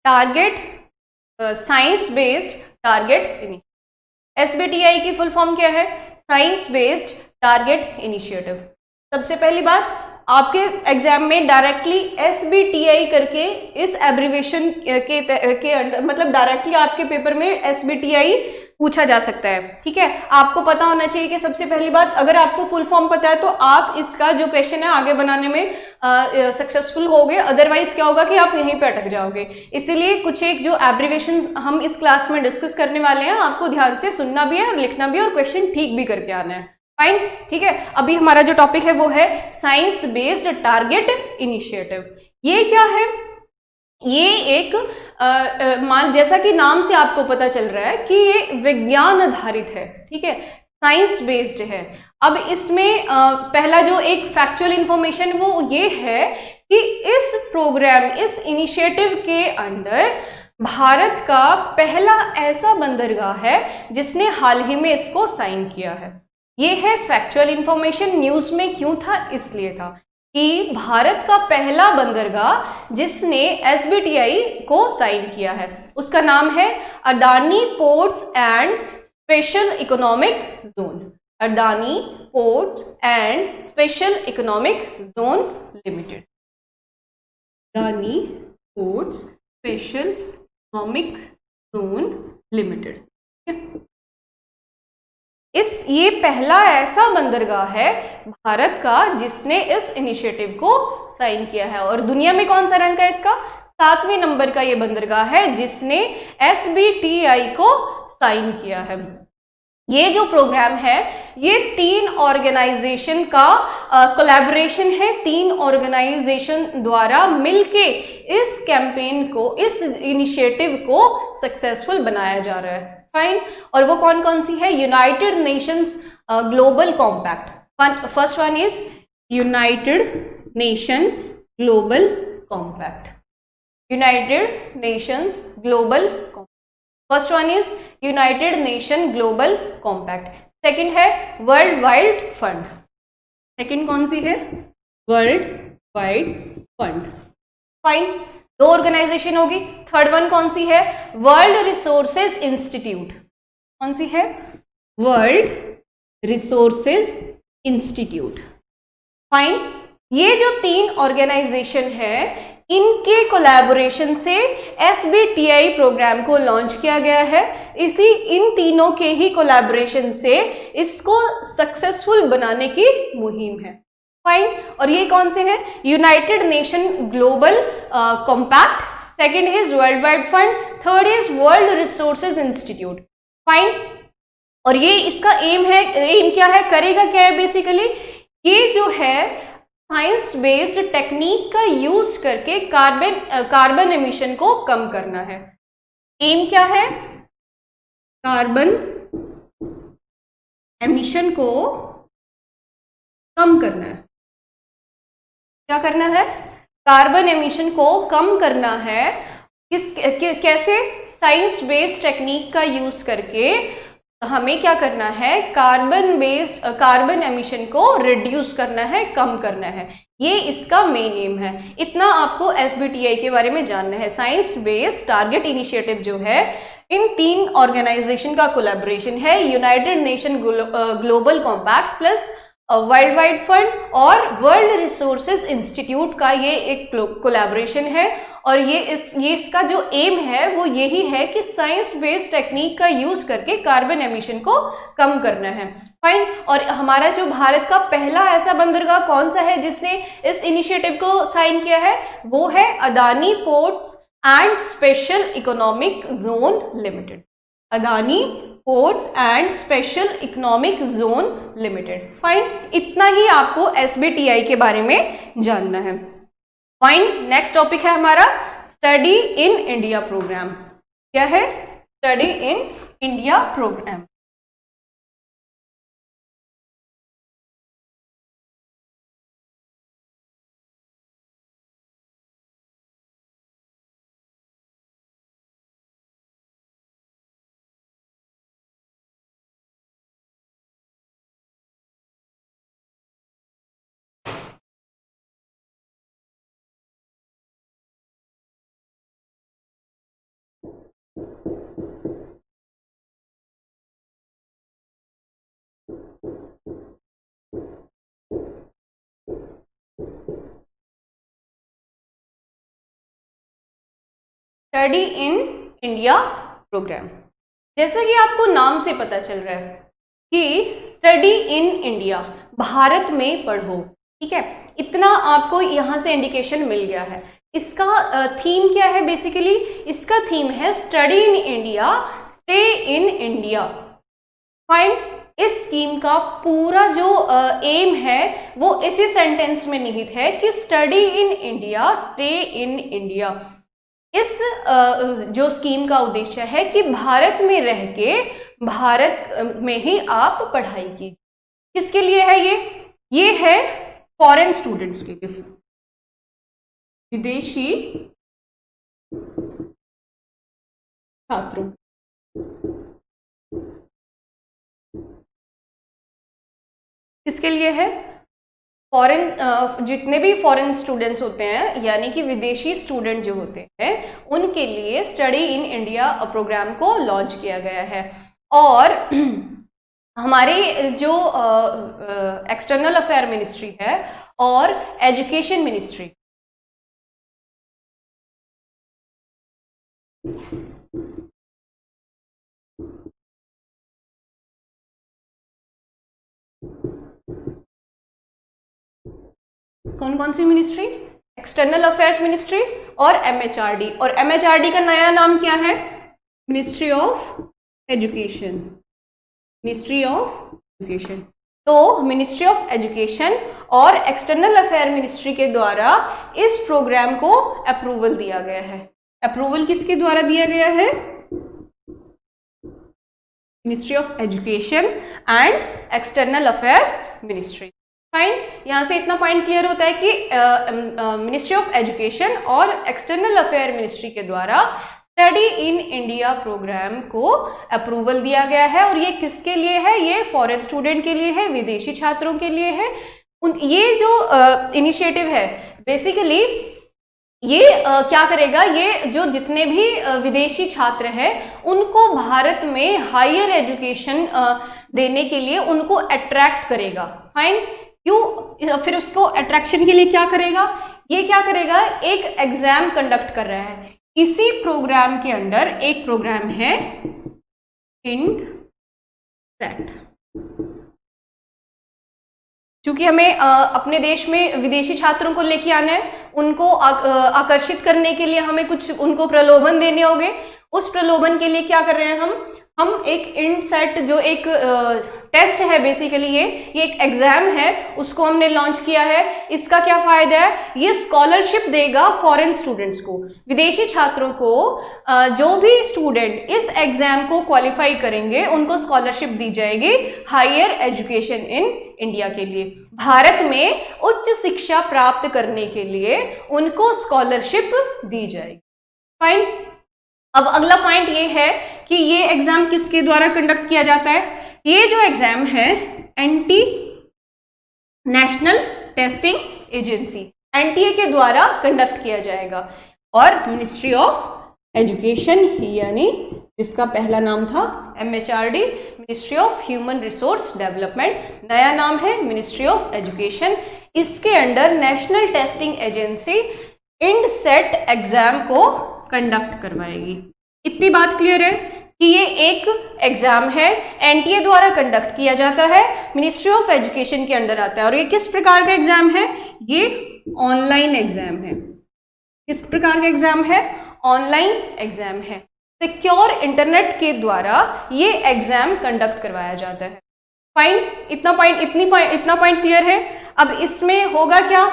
target science based target SBTI की फुल फॉर्म क्या है? Science based target initiative. सबसे पहली बात आपके एग्जाम में डायरेक्टली SBTI करके इस एब्रीवेशन के अंडर, मतलब डायरेक्टली आपके पेपर में SBTI पूछा जा सकता है। ठीक है, आपको पता होना चाहिए कि सबसे पहली बात, अगर आपको फुल फॉर्म पता है तो आप इसका जो क्वेश्चन है आगे बनाने में सक्सेसफुल होगे, अदरवाइज क्या होगा कि आप यहीं पे अटक जाओगे। इसीलिए कुछ एक जो एब्रीवेशन हम इस क्लास में डिस्कस करने वाले हैं, आपको ध्यान से सुनना भी है और लिखना भी है और क्वेश्चन ठीक भी करके आना है। फाइन, ठीक है। अभी हमारा जो टॉपिक है वो है साइंस बेस्ड टारगेट इनिशिएटिव। ये क्या है? ये एक मान, जैसा कि नाम से आपको पता चल रहा है कि ये विज्ञान आधारित है। ठीक है, साइंस बेस्ड है। अब इसमें पहला जो एक फैक्चुअल इंफॉर्मेशन वो ये है कि इस प्रोग्राम, इस इनिशिएटिव के अंडर भारत का पहला ऐसा बंदरगाह है जिसने हाल ही में इसको साइन किया है। ये है फैक्चुअल इंफॉर्मेशन। न्यूज में क्यों था? इसलिए था कि भारत का पहला बंदरगाह जिसने SBTI को साइन किया है उसका नाम है Adani ports and special economic zone. Adani ports and special economic zone limited. Adani ports special economic zone limited. ये पहला ऐसा बंदरगाह है भारत का जिसने इस इनिशिएटिव को साइन किया है। और दुनिया में कौन सा रैंक है इसका? 7वें नंबर का ये बंदरगाह है जिसने SBTI को साइन किया है। ये जो प्रोग्राम है ये 3 ऑर्गेनाइजेशन का कोलैबोरेशन है। 3 ऑर्गेनाइजेशन द्वारा मिलके इस कैंपेन को, इस इनिशिएटिव को सक्सेसफुल बनाया जा रहा है। फाइन, और वो कौन कौन सी है? United Nations Global Compact. First one is United Nation Global Compact. United Nations Global, first one is United Nation Global Compact. Second है वर्ल्ड वाइड फंड। सेकंड कौन सी है? World Wide Fund. Fine, 2 organisation होगी। Third one कौन सी है? World Resources Institute. कौन सी है? World Resources institute. फाइन, ये जो 3 ऑर्गेनाइजेशन है इनके कोलैबोरेशन से SBTI प्रोग्राम को लॉन्च किया गया है। इन तीनों के ही कोलैबोरेशन से इसको सक्सेसफुल बनाने की मुहिम है। फाइन, और ये कौन से हैं? United Nation Global Compact, second is world Wide fund, third is world Resources institute. Fine, और ये इसका एम है, एम क्या है, करेगा क्या है? बेसिकली ये जो है साइंस बेस्ड टेक्निक का यूज करके कार्बन एमिशन को कम करना है। एम क्या है? कार्बन एमिशन को कम करना है। क्या करना है? कार्बन एमिशन को कम करना है। कैसे? साइंस बेस्ड टेक्निक का यूज करके हमें क्या करना है? कार्बन एमिशन को रिड्यूस करना है, कम करना है। ये इसका मेन एम है। इतना आपको SBTI के बारे में जानना है। साइंस बेस्ड टारगेट इनिशिएटिव जो है इन 3 ऑर्गेनाइजेशन का कोलैबोरेशन है। United Nation Global compact plus world Wide fund और वर्ल्ड रिसोर्सेज इंस्टीट्यूट का ये एक कोलैबोरेशन है। और ये इसका जो एम है वो यही है कि साइंस बेस्ड टेक्निक का यूज करके कार्बन एमिशन को कम करना है। फाइन, और हमारा जो भारत का पहला ऐसा बंदरगाह कौन सा है जिसने इस इनिशिएटिव को साइन किया है? वो है Adani ports and special economic zone limited. Adani ports and special economic zone limited. Fine, इतना ही आपको SBTI के बारे में जानना है। फाइन, नेक्स्ट टॉपिक है हमारा स्टडी इन इंडिया प्रोग्राम। क्या है? Study in India programme. Study in India programme. जैसा कि आपको नाम से पता चल रहा है कि स्टडी इन इंडिया, भारत में पढ़ो, ठीक है, इतना आपको यहाँ से इंडिकेशन मिल गया है। इसका थीम क्या है? बेसिकली इसका थीम है study in India, stay in India. Fine. इस स्कीम का पूरा जो एम है वो इसी सेंटेंस में निहित है कि study in India, stay in India. इस जो स्कीम का उद्देश्य है कि भारत में रह के भारत में ही आप पढ़ाई कीजिए। किसके लिए है ये है फॉरेन स्टूडेंट्स के लिए, विदेशी छात्रों। किसके लिए है? फॉरेन, जितने भी फॉरेन स्टूडेंट्स होते हैं, यानी कि विदेशी स्टूडेंट जो होते हैं, उनके लिए स्टडी इन इंडिया प्रोग्राम को लॉन्च किया गया है। और हमारे जो एक्सटर्नल अफेयर मिनिस्ट्री है और एजुकेशन मिनिस्ट्री, कौन कौन सी मिनिस्ट्री? एक्सटर्नल अफेयर्स मिनिस्ट्री और एमएचआरडी। और एमएचआरडी का नया नाम क्या है? Ministry of education. Ministry of education. तो मिनिस्ट्री ऑफ एजुकेशन और एक्सटर्नल अफेयर मिनिस्ट्री के द्वारा इस प्रोग्राम को अप्रूवल दिया गया है। अप्रूवल किसके द्वारा दिया गया है? Ministry of education and external affair ministry. Fine. यहाँ से इतना पॉइंट क्लियर होता है कि मिनिस्ट्री ऑफ एजुकेशन और एक्सटर्नल अफेयर मिनिस्ट्री के द्वारा स्टडी इन इंडिया प्रोग्राम को अप्रूवल दिया गया है। और ये किसके लिए है? ये फॉरेन स्टूडेंट के लिए है, विदेशी छात्रों के लिए है। ये जो इनिशिएटिव है बेसिकली ये क्या करेगा? ये जो जितने भी विदेशी छात्र हैं उनको भारत में हायर एजुकेशन देने के लिए उनको अट्रैक्ट करेगा। फाइन। क्यों? फिर उसको अट्रैक्शन के लिए क्या करेगा? ये क्या करेगा? एक एग्जाम कंडक्ट कर रहा है। इसी प्रोग्राम के अंडर एक प्रोग्राम है INSET। क्योंकि हमें अपने देश में विदेशी छात्रों को लेके आना है, उनको आकर्षित करने के लिए हमें कुछ उनको प्रलोभन देने होंगे। उस प्रलोभन के लिए क्या कर रहे हैं हम एक INSET जो एक टेस्ट है, बेसिकली ये एक एग्जाम है, उसको हमने लॉन्च किया है। इसका क्या फायदा है? ये स्कॉलरशिप देगा फॉरेन स्टूडेंट्स को, विदेशी छात्रों को। जो भी स्टूडेंट इस एग्जाम को क्वालिफाई करेंगे उनको स्कॉलरशिप दी जाएगी हायर एजुकेशन इन इंडिया के लिए। भारत में उच्च शिक्षा प्राप्त करने के लिए उनको स्कॉलरशिप दी जाएगी। फाइन। अब अगला पॉइंट ये है कि ये एग्जाम किसके द्वारा कंडक्ट किया जाता है? ये जो एग्जाम है NT National Testing Agency, NTA के द्वारा कंडक्ट किया जाएगा। और मिनिस्ट्री ऑफ एजुकेशन, यानी जिसका पहला नाम था MHRD, ministry of human resource development, नया नाम है मिनिस्ट्री ऑफ एजुकेशन। इसके under national Testing agency INSET exam को कंडक्ट करवाएगी। इतनी बात क्लियर है कि ये एक एग्जाम है, एनटीए द्वारा कंडक्ट किया जाता है, मिनिस्ट्री ऑफ एजुकेशन के अंडर आता है। और ये किस प्रकार का एग्जाम है? ये ऑनलाइन एग्जाम है। किस प्रकार का एग्जाम है? ऑनलाइन एग्जाम है। सिक्योर इंटरनेट के द्वारा ये एग्जाम कंडक्ट करवाया जाता है। फाइन। इतना पॉइंट क्लियर है। अब इसमें होगा क्या?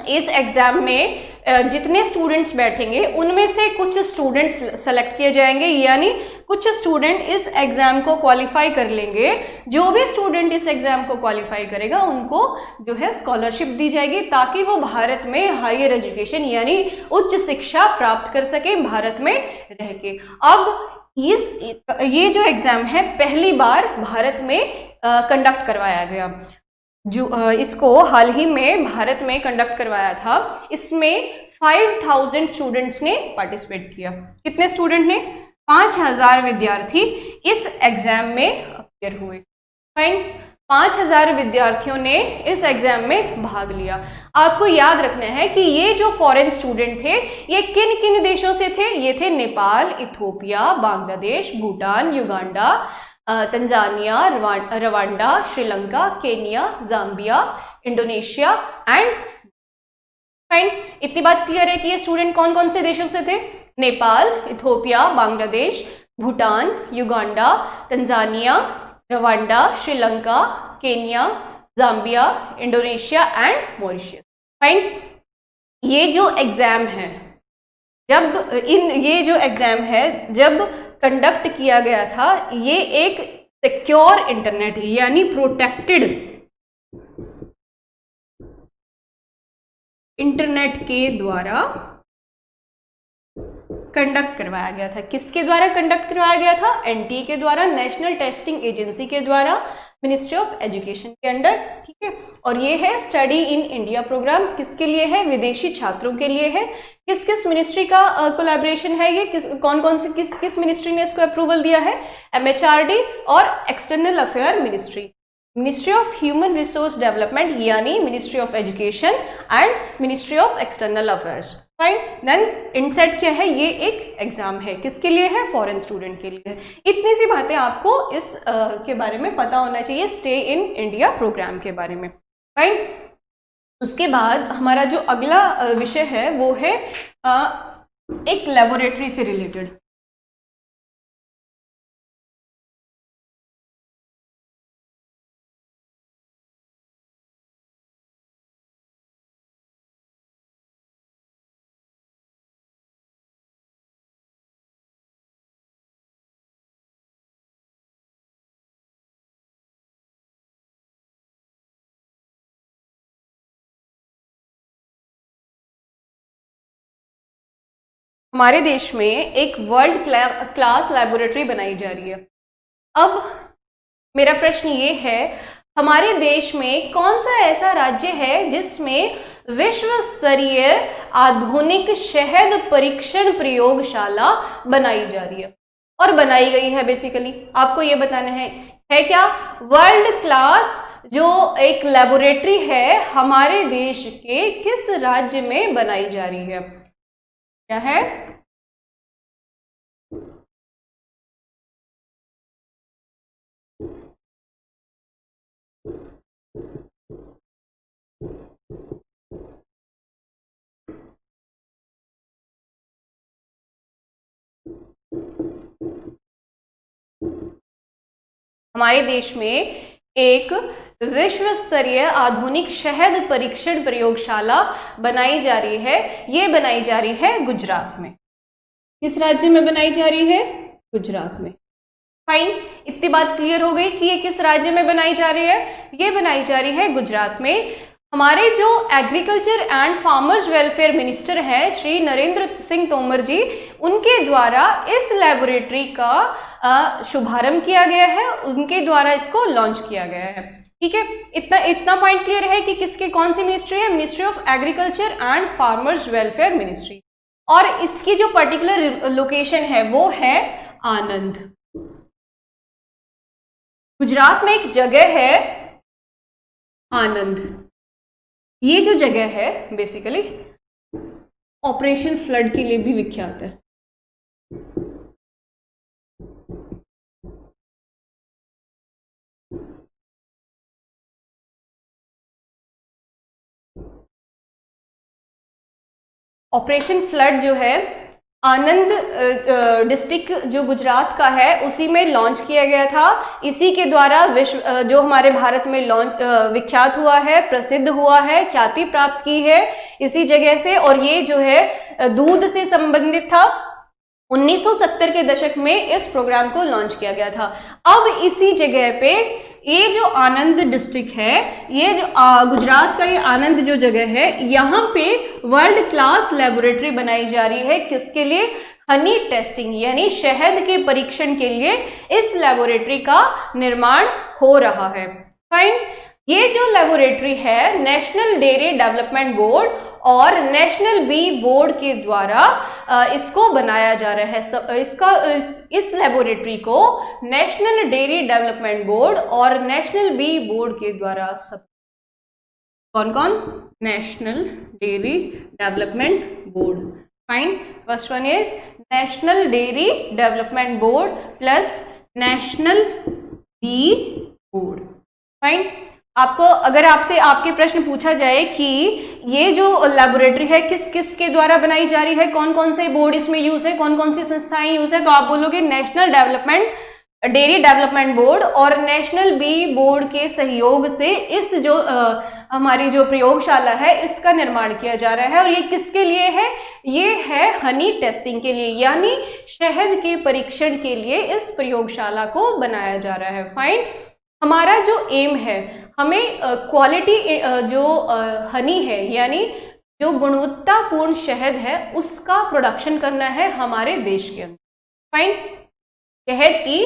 इस एग्जाम में जितने स्टूडेंट्स बैठेंगे उनमें से कुछ स्टूडेंट्स सेलेक्ट किए जाएंगे, यानी कुछ स्टूडेंट इस एग्जाम को क्वालिफाई कर लेंगे। जो भी स्टूडेंट इस एग्जाम को क्वालिफाई करेगा उनको जो है स्कॉलरशिप दी जाएगी, ताकि वो भारत में हायर एजुकेशन यानी उच्च शिक्षा प्राप्त कर सके भारत में रह के। अब ये जो एग्जाम है पहली बार भारत में कंडक्ट करवाया गया। जो इसको हाल ही में भारत में कंडक्ट करवाया था, इसमें 5000 स्टूडेंट्स ने पार्टिसिपेट किया। कितने स्टूडेंट ने? 5000 विद्यार्थी इस एग्जाम में अपियर हुए। फाइन। 5000 विद्यार्थियों ने इस एग्जाम में भाग लिया। आपको याद रखना है कि ये जो फॉरेन स्टूडेंट थे ये किन किन देशों से थे? ये थे Nepal, Ethiopia, Bangladesh, Bhutan, Uganda, Tanzania, Rwanda, Sri Lanka, Kenya, Zambia, Indonesia and fine. इतनी बात क्लियर है कि ये स्टूडेंट कौन कौन से देशों से थे? Nepal, Ethiopia, Bangladesh, Bhutan, Uganda, Tanzania, Rwanda, Sri Lanka, Kenya, Zambia, Indonesia and Mauritius. Fine. ये जो एग्जाम है जब कंडक्ट किया गया था, ये एक सिक्योर इंटरनेट यानी प्रोटेक्टेड इंटरनेट के द्वारा कंडक्ट करवाया गया था। किसके द्वारा कंडक्ट करवाया गया था? एनटीए के द्वारा, नेशनल टेस्टिंग एजेंसी के द्वारा, मिनिस्ट्री ऑफ एजुकेशन के अंडर। ठीक है, और ये है स्टडी इन इंडिया प्रोग्राम। किसके लिए है? विदेशी छात्रों के लिए है। किस किस मिनिस्ट्री का कोलैबोरेशन है ये? कौन कौन से किस मिनिस्ट्री ने इसको अप्रूवल दिया है? एमएचआरडी और external affair ministry, ministry of human resource development यानी ministry of education and ministry of external affairs. Fine. Then INSAT क्या है? ये एक एग्जाम है। किसके लिए है? फॉरेन स्टूडेंट के लिए। इतनी सी बातें आपको इस के बारे में पता होना चाहिए, स्टे इन इंडिया प्रोग्राम के बारे में। फाइन। उसके बाद हमारा जो अगला विषय है वो है एक लेबोरेटरी से रिलेटेड। हमारे देश में एक वर्ल्ड क्लास लेबोरेटरी बनाई जा रही है। अब मेरा प्रश्न ये है, हमारे देश में कौन सा ऐसा राज्य है जिसमें विश्व स्तरीय आधुनिक शहद परीक्षण प्रयोगशाला बनाई जा रही है और बनाई गई है? बेसिकली आपको ये बताना है क्या? वर्ल्ड क्लास जो एक लेबोरेटरी है हमारे देश के किस राज्य में बनाई जा रही है? क्या है? हमारे देश में एक विश्व स्तरीय आधुनिक शहद परीक्षण प्रयोगशाला बनाई जा रही है। ये बनाई जा रही है गुजरात में। किस राज्य में बनाई जा रही है? गुजरात में। फाइन। इतनी बात क्लियर हो गई कि ये किस राज्य में बनाई जा रही है? ये बनाई जा रही है गुजरात में। हमारे जो agriculture and farmers welfare minister हैं श्री नरेंद्र सिंह तोमर जी, उनके द्वारा इस लेबोरेटरी का शुभारंभ किया गया है, उनके द्वारा इसको लॉन्च किया गया है। ठीक है, इतना पॉइंट क्लियर है कि किसके कौन सी मिनिस्ट्री है? Ministry of agriculture and farmers welfare ministry. और इसकी जो पर्टिकुलर लोकेशन है वो है आनंद। गुजरात में एक जगह है आनंद। ये जो जगह है बेसिकली ऑपरेशन फ्लड के लिए भी विख्यात है। ऑपरेशन फ्लड जो है आनंद डिस्ट्रिक्ट जो गुजरात का है उसी में लॉन्च किया गया था। इसी के द्वारा विश्व जो हमारे भारत में विख्यात हुआ है, प्रसिद्ध हुआ है, ख्याति प्राप्त की है इसी जगह से। और ये जो है दूध से संबंधित था। 1970 के दशक में इस प्रोग्राम को लॉन्च किया गया था। अब इसी जगह पे ये जो आनंद डिस्ट्रिक्ट है, ये जो गुजरात का ये आनंद जो जगह है, यहाँ पे वर्ल्ड क्लास लेबोरेटरी बनाई जा रही है। किसके लिए? हनी टेस्टिंग यानी शहद के परीक्षण के लिए इस लेबोरेटरी का निर्माण हो रहा है। फाइन। ये जो लेबोरेटरी है नेशनल डेयरी डेवलपमेंट बोर्ड और नेशनल बी बोर्ड के द्वारा इसको बनाया जा रहा है। इस लेबोरेटरी को नेशनल डेयरी डेवलपमेंट बोर्ड और नेशनल बी बोर्ड के द्वारा कौन कौन? National Dairy Development Board. Fine, first one is National Dairy Development Board plus National Bee Board. Fine, आपको अगर आपसे आपके प्रश्न पूछा जाए कि ये जो लेबोरेटरी है किस किस के द्वारा बनाई जा रही है, कौन कौन से बोर्ड इसमें यूज है, कौन कौन सी संस्थाएं यूज है, तो आप बोलोगे नेशनल डेयरी डेवलपमेंट बोर्ड और नेशनल बी बोर्ड के सहयोग से इस जो हमारी जो प्रयोगशाला है इसका निर्माण किया जा रहा है। और ये किसके लिए है? ये है हनी टेस्टिंग के लिए, यानी शहद के परीक्षण के लिए इस प्रयोगशाला को बनाया जा रहा है। फाइन, हमारा जो एम है, हमें क्वालिटी जो हनी है यानी जो गुणवत्तापूर्ण शहद है उसका प्रोडक्शन करना है हमारे देश के अंदर। फाइन, शहद की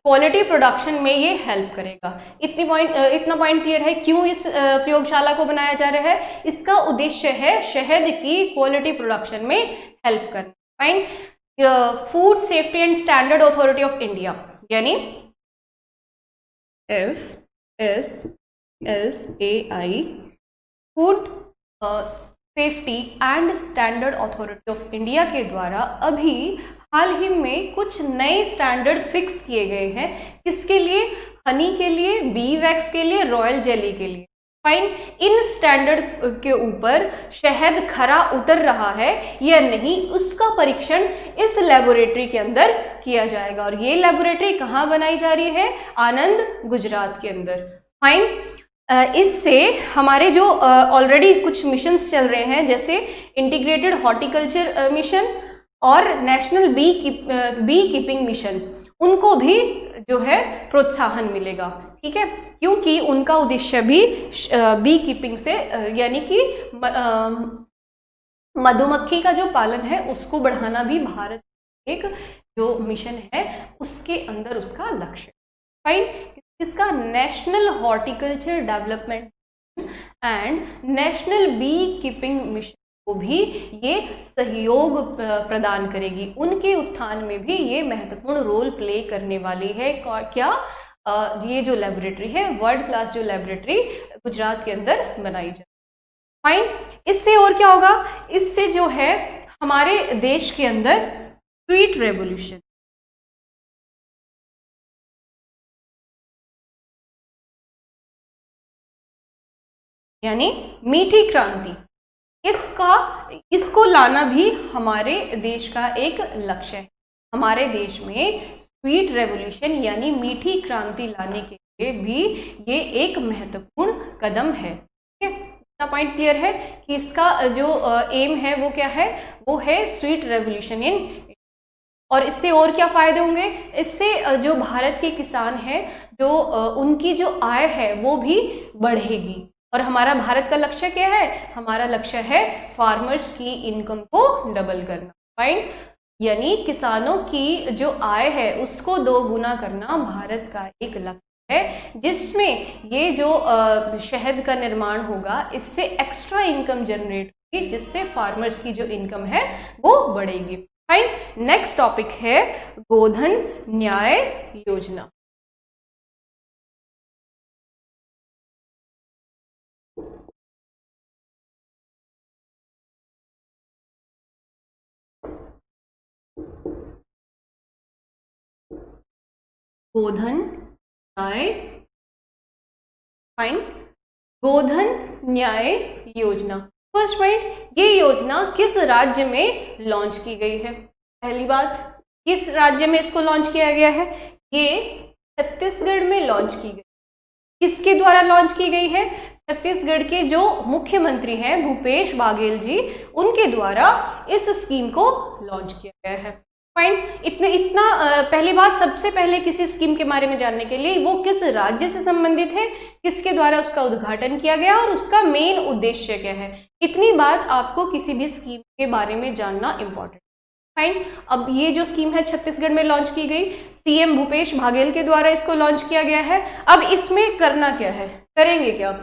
क्वालिटी प्रोडक्शन में ये हेल्प करेगा। इतना पॉइंट क्लियर है क्यों इस प्रयोगशाला को बनाया जा रहा है? इसका उद्देश्य है शहद की क्वालिटी प्रोडक्शन में हेल्प करना। Fine, food safety and standard authority of India यानी FSSAI, food safety and standard authority of India के द्वारा अभी हाल ही में कुछ नए स्टैंडर्ड फिक्स किए गए हैं। किसके लिए? हनी के लिए, बी वैक्स के लिए, रॉयल जेली के लिए। फाइन, इन स्टैंडर्ड के ऊपर शहद खरा उतर रहा है या नहीं उसका परीक्षण इस लेबोरेटरी के अंदर किया जाएगा। और ये लेबोरेटरी कहाँ बनाई जा रही है? आनंद, गुजरात के अंदर। फाइन, इससे हमारे जो ऑलरेडी कुछ मिशंस चल रहे हैं जैसे इंटीग्रेटेड हॉर्टिकल्चर मिशन और नेशनल बी कीपिंग मिशन, उनको भी जो है प्रोत्साहन मिलेगा। ठीक है, क्योंकि उनका उद्देश्य भी बी कीपिंग से यानी कि मधुमक्खी का जो पालन है उसको बढ़ाना भी भारत एक जो मिशन है उसके अंदर उसका लक्ष्य। फाइन, इसका National Horticulture Development and National beekeeping Mission को भी ये सहयोग प्रदान करेगी। उनके उत्थान में भी ये महत्वपूर्ण रोल प्ले करने वाली है। क्या? ये जो लेबोरेटरी है वर्ल्ड क्लास जो लेबोरेटरी गुजरात के अंदर बनाई जाए। फाइन, इससे और क्या होगा? इससे जो है हमारे देश के अंदर स्वीट रेवोल्यूशन यानी मीठी क्रांति, इसको लाना भी हमारे देश का एक लक्ष्य है। हमारे देश में स्वीट रेवोल्यूशन यानी मीठी क्रांति लाने के लिए भी ये एक महत्वपूर्ण कदम है। ठीक है, इतना पॉइंट क्लियर है कि इसका जो एम है वो क्या है? वो है स्वीट रेवोल्यूशन इन। और इससे और क्या फायदे होंगे? इससे जो भारत के किसान हैं जो उनकी जो आय है वो भी बढ़ेगी। और हमारा भारत का लक्ष्य क्या है? हमारा लक्ष्य है फार्मर्स की इनकम को डबल करना। फाइन, यानी किसानों की जो आय है उसको 2 गुना करना भारत का एक लक्ष्य है, जिसमें ये जो शहद का निर्माण होगा इससे एक्स्ट्रा इनकम जनरेट होगी, जिससे फार्मर्स की जो इनकम है वो बढ़ेगी। फाइन, नेक्स्ट टॉपिक है गोधन न्याय योजना। गोधन न्याय, फाइन, गोधन न्याय योजना। फर्स्ट पॉइंट, ये योजना किस राज्य में लॉन्च की गई है? पहली बात, किस राज्य में इसको लॉन्च किया गया है? ये छत्तीसगढ़ में लॉन्च की गई। किसके द्वारा लॉन्च की गई है? छत्तीसगढ़ के जो मुख्यमंत्री हैं भूपेश बघेल जी, उनके द्वारा इस स्कीम को लॉन्च किया गया है। फाइन, इतना पहली बात, सबसे पहले किसी स्कीम के बारे में जानने के लिए वो किस राज्य से संबंधित है, किसके द्वारा उसका उद्घाटन किया गया और उसका मेन उद्देश्य क्या है, इतनी बात आपको किसी भी स्कीम के बारे में जानना इंपॉर्टेंट। फाइन। अब ये जो स्कीम है छत्तीसगढ़ में लॉन्च की गई, सीएम भूपेश बघेल के द्वारा इसको लॉन्च किया गया है। अब इसमें करना क्या है, करेंगे क्या?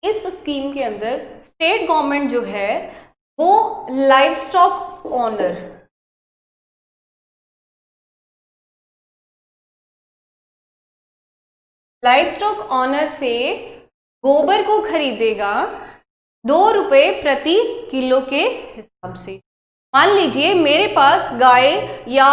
इस स्कीम के अंदर स्टेट गवर्नमेंट जो है वो livestock owner, livestock owner से गोबर को खरीदेगा 2 रुपए प्रति किलो के हिसाब से। मान लीजिए मेरे पास गाय या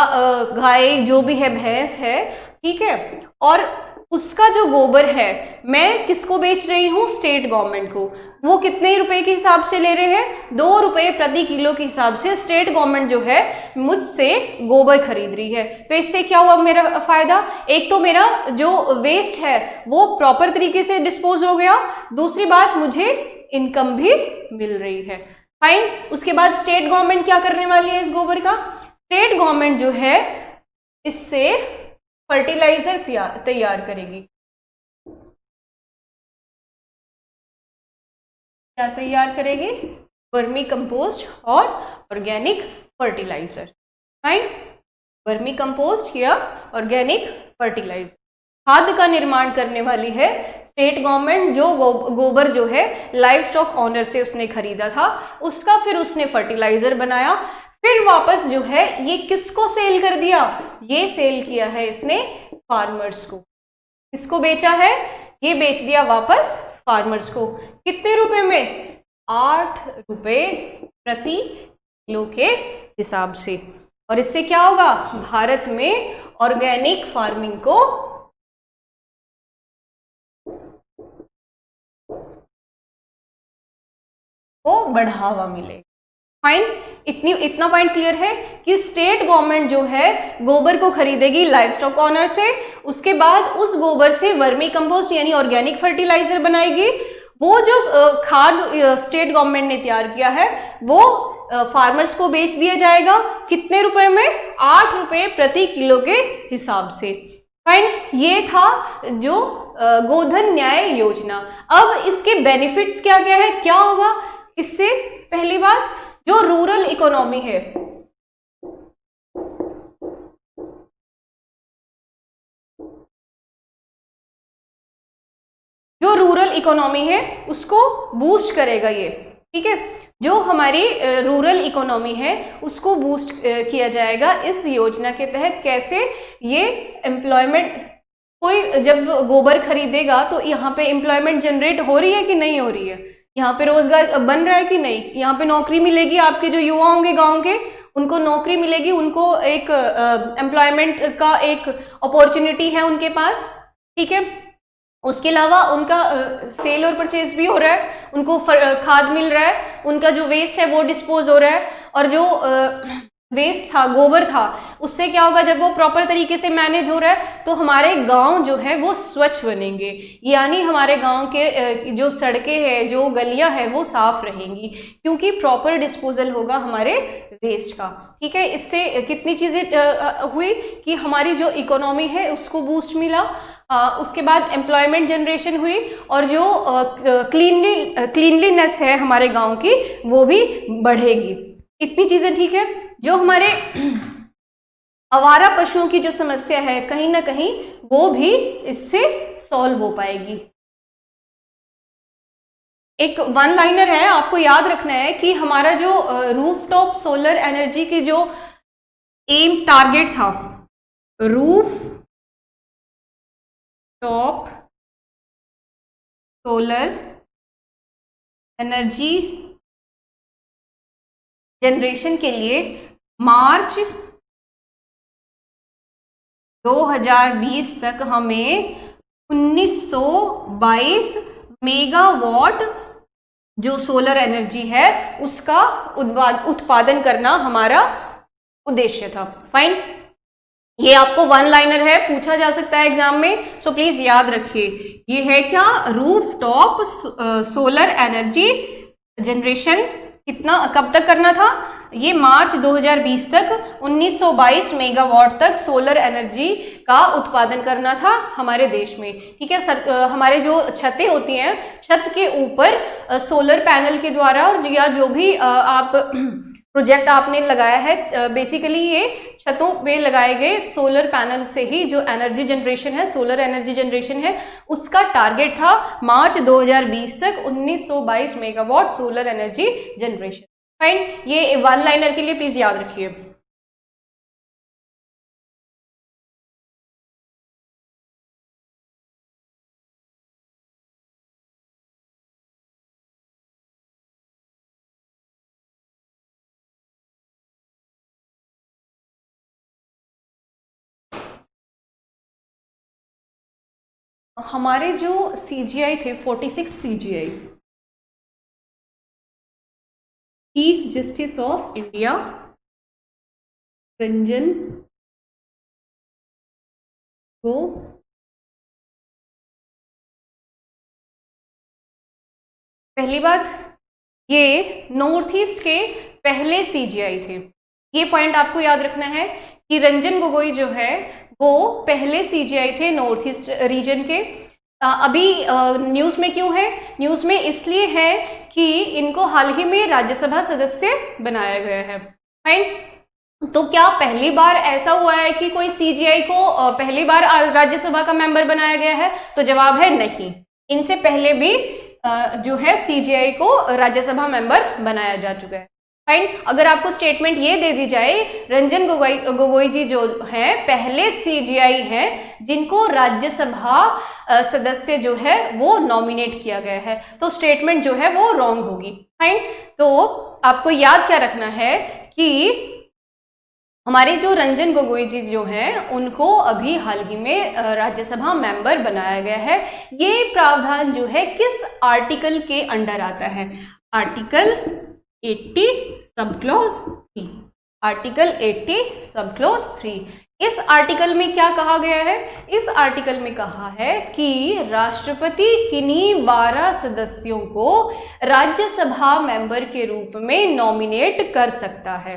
गाय जो भी है, भैंस है, ठीक है, और उसका जो गोबर है मैं किसको बेच रही हूँ? स्टेट गवर्नमेंट को। वो कितने रुपए के हिसाब से ले रहे हैं? 2 रुपए प्रति किलो के हिसाब से स्टेट गवर्नमेंट जो है मुझसे गोबर खरीद रही है। तो इससे क्या हुआ मेरा फायदा? एक तो मेरा जो वेस्ट है वो प्रॉपर तरीके से डिस्पोज हो गया, दूसरी बात मुझे इनकम भी मिल रही है। फाइन। उसके बाद स्टेट गवर्नमेंट क्या करने वाली है इस गोबर का? स्टेट गवर्नमेंट जो है इससे फर्टिलाइजर तैयार करेगी। क्या तैयार करेगी? वर्मी कंपोस्ट और organic fertiliser. Fine. Vermicompost या ऑर्गेनिक फर्टिलाइजर, खाद का निर्माण करने वाली है स्टेट गवर्नमेंट। जो गोबर जो है लाइव स्टॉक ऑनर से उसने खरीदा था, उसका फिर उसने फर्टिलाइजर बनाया, फिर वापस जो है ये किसको सेल कर दिया? ये सेल किया है इसने फार्मर्स को। किसको बेचा है? ये बेच दिया वापस फार्मर्स को। कितने रुपए में? 8 रुपए प्रति किलो के हिसाब से। और इससे क्या होगा? भारत में ऑर्गेनिक फार्मिंग को बढ़ावा मिलेगा। फाइन। इतना पॉइंट क्लियर है कि स्टेट गवर्नमेंट जो है गोबर को खरीदेगी लाइव स्टॉक ऑनर से, उसके बाद उस गोबर से वर्मी कंपोस्ट यानी ऑर्गेनिक फर्टिलाइजर बनाएगी। वो जो खाद स्टेट गवर्नमेंट ने तैयार किया है वो फार्मर्स को बेच दिया जाएगा। कितने रुपए में? 8 रुपए प्रति किलो के हिसाब से। फाइन। ये था जो गोधन न्याय योजना। अब इसके बेनिफिट्स क्या क्या है, क्या होगा इससे? पहली बात, जो रूरल इकोनॉमी है, जो रूरल इकोनॉमी है उसको बूस्ट करेगा ये। ठीक है, जो हमारी रूरल इकोनॉमी है उसको बूस्ट किया जाएगा इस योजना के तहत। कैसे? ये एम्प्लॉयमेंट, कोई जब गोबर खरीदेगा तो यहाँ पे एम्प्लॉयमेंट जनरेट हो रही है कि नहीं हो रही है? यहाँ पे रोजगार बन रहा है कि नहीं? यहाँ पे नौकरी मिलेगी, आपके जो युवा होंगे गांव के उनको नौकरी मिलेगी, उनको एक एम्प्लॉयमेंट का एक अपॉर्चुनिटी है उनके पास। ठीक है, उसके अलावा उनका सेल और परचेज भी हो रहा है, उनको खाद मिल रहा है, उनका जो वेस्ट है वो डिस्पोज हो रहा है, और जो वेस्ट था, गोबर था, उससे क्या होगा? जब वो प्रॉपर तरीके से मैनेज हो रहा है तो हमारे गांव जो है वो स्वच्छ बनेंगे, यानी हमारे गांव के जो सड़कें हैं, जो गलियां हैं वो साफ रहेंगी, क्योंकि प्रॉपर डिस्पोजल होगा हमारे वेस्ट का। ठीक है, इससे कितनी चीजें हुई कि हमारी जो इकोनॉमी है उसको बूस्ट मिला, उसके बाद एम्प्लॉयमेंट जनरेशन हुई, और जो क्लीनलीनेस है हमारे गांव की वो भी बढ़ेगी। इतनी चीजें ठीक है। जो हमारे आवारा पशुओं की जो समस्या है कहीं ना कहीं वो भी इससे सॉल्व हो पाएगी। एक वन लाइनर है, आपको याद रखना है कि हमारा जो रूफटॉप सोलर एनर्जी की जो एम टारगेट था, roof top solar energy generation के लिए मार्च 2020 तक हमें 1922 मेगावाट जो सोलर एनर्जी है उसका उत्पादन करना हमारा उद्देश्य था। फाइन। ये आपको वन लाइनर है, पूछा जा सकता है एग्जाम में, सो प्लीज याद रखिए। ये है क्या, roof top solar energy generation. कितना, कब तक करना था, ये मार्च 2020 तक 1922 मेगावाट तक सोलर एनर्जी का उत्पादन करना था हमारे देश में। ठीक है, हमारे जो छतें होती हैं, छत के ऊपर सोलर पैनल के द्वारा और या जो भी आप प्रोजेक्ट आपने लगाया है, बेसिकली ये छतों पे लगाए गए सोलर पैनल से ही जो एनर्जी जनरेशन है, सोलर एनर्जी जनरेशन है, उसका टारगेट था मार्च 2020 तक 1922 megawatt solar energy generation. Fine, ये वन लाइनर के लिए प्लीज याद रखिए। हमारे जो CGI थे 46 CGI, chief justice of India Ranjan को पहली बात, ये नॉर्थ ईस्ट के पहले CGI थे। ये पॉइंट आपको याद रखना है कि रंजन गोगोई जो है वो पहले CGI थे नॉर्थ ईस्ट रीजन के। अभी न्यूज़ में क्यों है, न्यूज़ में इसलिए है कि इनको हाल ही में राज्यसभा सदस्य बनाया गया है। फाइन, तो क्या पहली बार ऐसा हुआ है कि कोई CGI को पहली बार राज्यसभा का मेंबर बनाया गया है? तो जवाब है नहीं, इनसे पहले भी जो है CGI को राज्यसभा मेंबर बनाया जा चुका है। फाइन, अगर आपको स्टेटमेंट ये दे दी जाए रंजन गोगोई जी जो है पहले CGI हैं जिनको राज्यसभा सदस्य जो है वो नॉमिनेट किया गया है, तो स्टेटमेंट जो है वो रॉन्ग होगी। फाइन, तो आपको याद क्या रखना है कि हमारे जो रंजन गोगोई जी जो हैं उनको अभी हाल ही में राज्यसभा मेंबर बनाया गया है। ये प्रावधान जो है किस आर्टिकल के अंडर आता है? Article 80 sub clause 3। Article 80 sub clause 3। इस आर्टिकल में क्या कहा गया है? इस आर्टिकल में कहा है कि राष्ट्रपति किन्हीं 12 सदस्यों को राज्यसभा मेंबर के रूप में नॉमिनेट कर सकता है।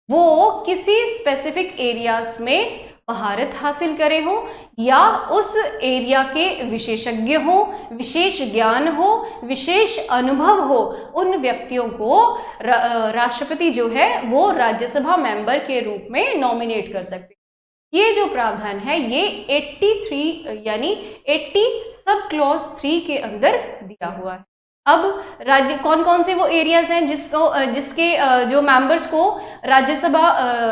वो किसी स्पेसिफिक एरियाज में महारत हासिल करे हो या उस एरिया के विशेषज्ञ हो, विशेष ज्ञान हो, विशेष अनुभव हो, उन व्यक्तियों को राष्ट्रपति जो है वो राज्यसभा मेंबर के रूप में नॉमिनेट कर सकते हैं। ये जो प्रावधान है ये 83 यानी 80 सब क्लॉज 3 के अंदर दिया हुआ है। अब राज्य कौन कौन से वो एरियाज हैं जिसके जो मेंबर्स को राज्यसभा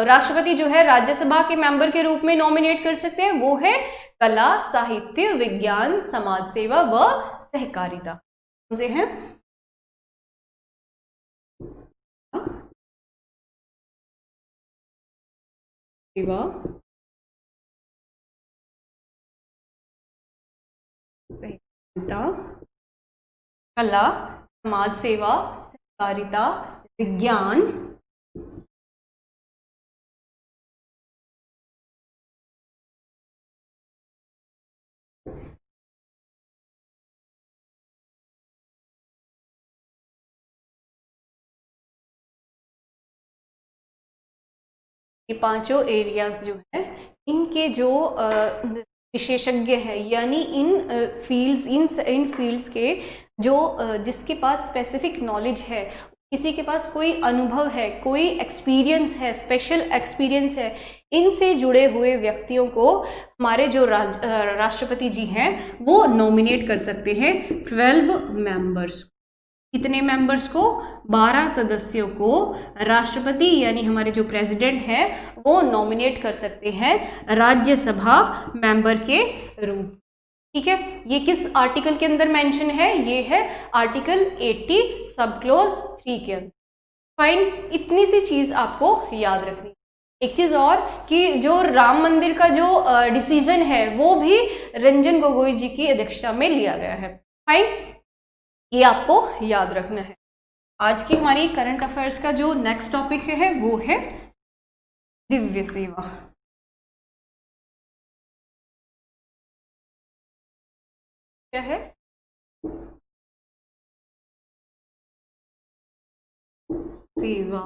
राष्ट्रपति जो है राज्यसभा के मेंबर के रूप में नॉमिनेट कर सकते हैं? वो है कला, साहित्य, विज्ञान, समाज सेवा व सहकारिता। कौन से हैं? सेवा, सहकारिता, कला, समाज सेवा, सहकारिता, विज्ञान, ये पांचों एरियाज जो है इनके जो विशेषज्ञ है यानी इन फील्ड्स के जो जिसके पास स्पेसिफिक नॉलेज है, किसी के पास कोई अनुभव है, कोई एक्सपीरियंस है, स्पेशल एक्सपीरियंस है, इनसे जुड़े हुए व्यक्तियों को हमारे जो राष्ट्रपति जी हैं वो नॉमिनेट कर सकते हैं 12 मेंबर्स। कितने मेंबर्स को? 12 सदस्यों को राष्ट्रपति यानी हमारे जो प्रेसिडेंट हैं वो नॉमिनेट कर सकते हैं राज्यसभा मेंबर के रूप। ठीक है, ये किस आर्टिकल के अंदर मेंशन है? ये है आर्टिकल 80 सब क्लॉज 3 के अंदर। फाइन, इतनी सी चीज आपको याद रखनी। एक चीज और कि जो राम मंदिर का जो डिसीजन है वो भी रंजन गोगोई जी की अध्यक्षता में लिया गया है। फाइन, ये आपको याद रखना है। आज की हमारी करंट अफेयर्स का जो नेक्स्ट टॉपिक है वो है दिव्य सेवा। क्या है? सेवा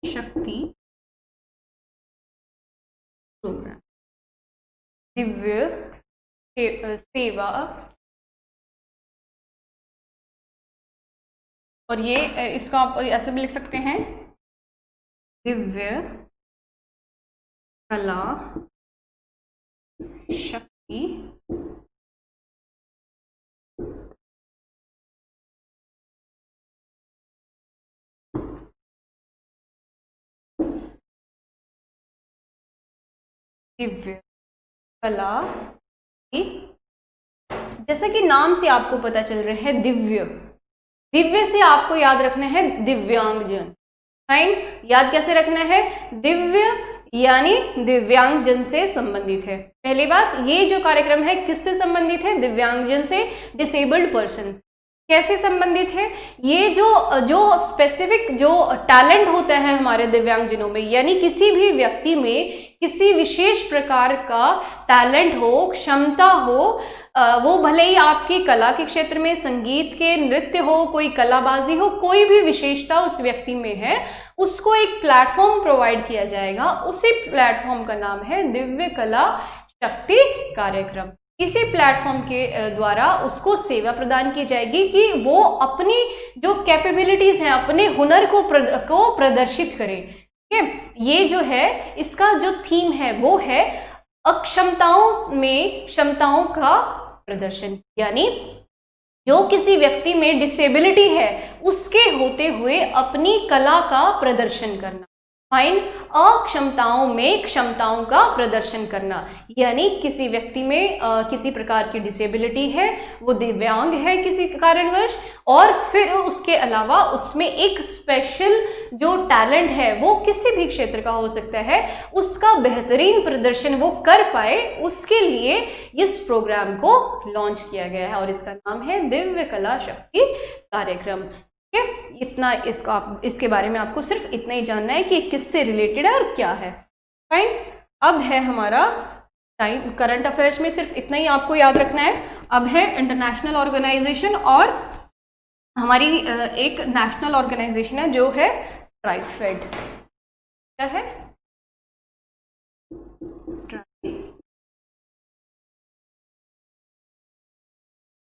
शक्ति प्रोग्राम, दिव्य सेवा, और ये इसका आप ऐसे भी लिख सकते हैं, दिव्य कला शक्ति दिव्य कला, जैसा कि नाम से आपको पता चल रहा है दिव्य, दिव्य से आपको याद रखना है दिव्यांगजन। फाइन, याद कैसे रखना है? दिव्य यानी दिव्यांगजन से संबंधित है। पहली बात, ये जो कार्यक्रम है किससे संबंधित है? दिव्यांगजन से, डिसेबल्ड पर्सन। कैसे संबंधित है? ये जो स्पेसिफिक जो टैलेंट होता है हमारे दिव्यांगजनों में, यानी किसी भी व्यक्ति में किसी विशेष प्रकार का टैलेंट हो, क्षमता हो, वो भले ही आपकी कला के क्षेत्र में, संगीत के, नृत्य हो, कोई कलाबाजी हो, कोई भी विशेषता उस व्यक्ति में है, उसको एक प्लेटफॉर्म प्रोवाइड किया जाएगा। उसी प्लेटफॉर्म का नाम है दिव्य कला शक्ति कार्यक्रम। इसी प्लेटफॉर्म के द्वारा उसको सेवा प्रदान की जाएगी कि वो अपनी जो कैपेबिलिटीज हैं, अपने हुनर को प्रदर्शित करे। ठीक है, ये जो है इसका जो थीम है वो है अक्षमताओं में क्षमताओं का प्रदर्शन, यानी जो किसी व्यक्ति में डिसेबिलिटी है उसके होते हुए अपनी कला का प्रदर्शन करना। फाइन, अक्षमताओं में क्षमताओं का प्रदर्शन करना, यानी किसी व्यक्ति में किसी प्रकार की डिसेबिलिटी है, वो दिव्यांग है किसी कारणवश, और फिर उसके अलावा उसमें एक स्पेशल जो टैलेंट है वो किसी भी क्षेत्र का हो सकता है, उसका बेहतरीन प्रदर्शन वो कर पाए, उसके लिए इस प्रोग्राम को लॉन्च किया गया है और इसका नाम है दिव्य कला शक्ति कार्यक्रम। इतना इसके बारे में आपको सिर्फ इतना ही जानना है कि किससे रिलेटेड है और क्या है। फाइन, अब है हमारा टाइम करंट अफेयर्स में सिर्फ इतना ही आपको याद रखना है। अब है इंटरनेशनल ऑर्गेनाइजेशन, और हमारी एक नेशनल ऑर्गेनाइजेशन है जो है ट्राइफेड। क्या है?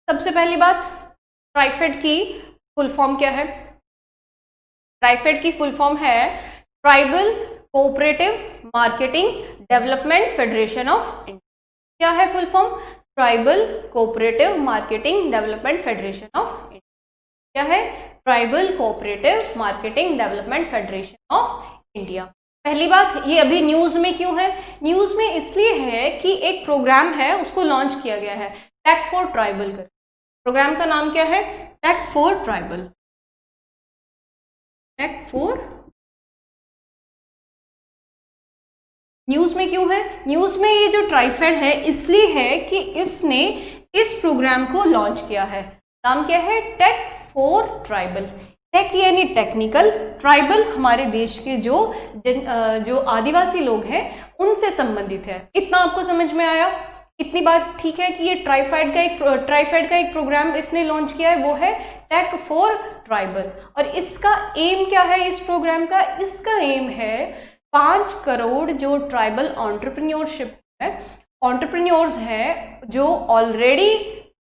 सबसे पहली बात, ट्राइफेड की फुल फॉर्म क्या है? ट्राइफेड की फुल फॉर्म है tribal cooperative marketing development federation of India. क्या है full form? Tribal cooperative marketing development federation of India. क्या है? Tribal cooperative marketing development federation of India. पहली बात, ये अभी न्यूज में क्यों है? न्यूज में इसलिए है कि एक प्रोग्राम है उसको लॉन्च किया गया है, टेक फॉर ट्राइबल कर। प्रोग्राम का नाम क्या है? Tech for tribal. Tech for news में क्यों है? न्यूज में ये जो ट्राइफेड है इसलिए है कि इसने इस प्रोग्राम को लॉन्च किया है। नाम क्या है? Tech for tribal. टेक यानी टेक्निकल, ट्राइबल हमारे देश के जो आदिवासी लोग हैं उनसे संबंधित है। इतना आपको समझ में आया? इतनी बात ठीक है कि ये ट्राइफेड का एक प्रोग्राम इसने लॉन्च किया है, वो है टेक फॉर ट्राइबल। और इसका एम क्या है इस प्रोग्राम का? इसका एम है 5 करोड़ जो ट्राइबल एंटरप्रेन्योरशिप है, एंटरप्रेन्योर्स हैं जो ऑलरेडी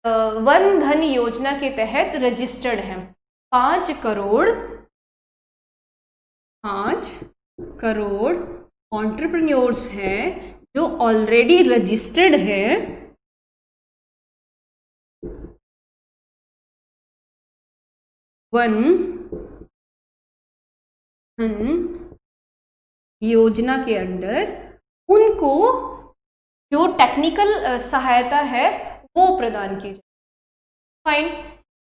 वन धन योजना के तहत रजिस्टर्ड हैं। 5 करोड़ एंटरप्रेन्योर्स हैं जो ऑलरेडी रजिस्टर्ड है वन धन योजना के अंडर, उनको जो टेक्निकल सहायता है वो प्रदान की जाएगी। फाइन,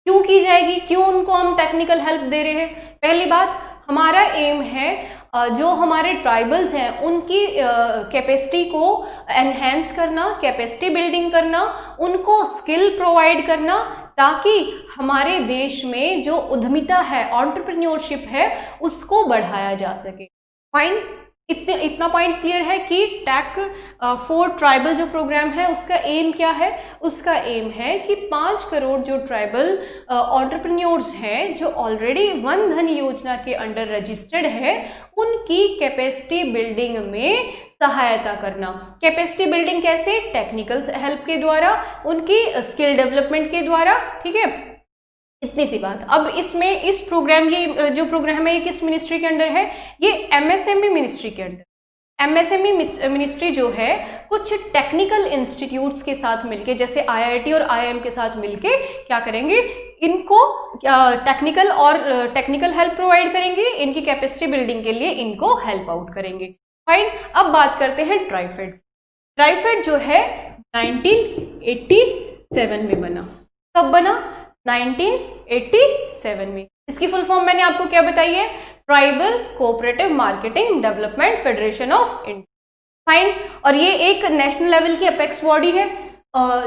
क्यों की जाएगी? क्यों उनको हम टेक्निकल हेल्प दे रहे हैं? पहली बात, हमारा एम है जो हमारे ट्राइबल्स हैं उनकी कैपेसिटी को एनहेंस करना, कैपेसिटी बिल्डिंग करना, उनको स्किल प्रोवाइड करना, ताकि हमारे देश में जो उद्यमिता है, एंटरप्रेन्योरशिप है, उसको बढ़ाया जा सके। फाइन, इतना पॉइंट क्लियर है कि टेक फॉर ट्राइबल जो प्रोग्राम है उसका एम क्या है? उसका एम है कि 5 करोड़ जो ट्राइबल एंटरप्रेन्योर्स हैं जो ऑलरेडी वन धन योजना के अंडर रजिस्टर्ड है, उनकी कैपेसिटी बिल्डिंग में सहायता करना। कैपेसिटी बिल्डिंग कैसे? टेक्निकल हेल्प के द्वारा, उनकी स्किल डेवलपमेंट के द्वारा, ठीक है, इतनी सी बात। अब इसमें इस प्रोग्राम, ये जो प्रोग्राम है ये किस मिनिस्ट्री के अंडर है? ये एमएसएमई मिनिस्ट्री के अंडर। एमएसएमई मिनिस्ट्री जो है कुछ टेक्निकल इंस्टीट्यूट्स के साथ मिलके, जैसे आईआईटी और आईआईएम के साथ मिलके क्या करेंगे, इनको टेक्निकल हेल्प प्रोवाइड करेंगे, इनकी कैपेसिटी बिल्डिंग के लिए इनको हेल्प आउट करेंगे। फाइन। अब बात करते हैं ट्राइफेड। ट्राइफेड जो है 1987 में बना। कब बना? 1987 में। इसकी फुल फॉर्म मैंने आपको क्या बताई है? Tribal cooperative marketing development federation of India. Fine. और ये एक नेशनल लेवल की अपेक्स बॉडी है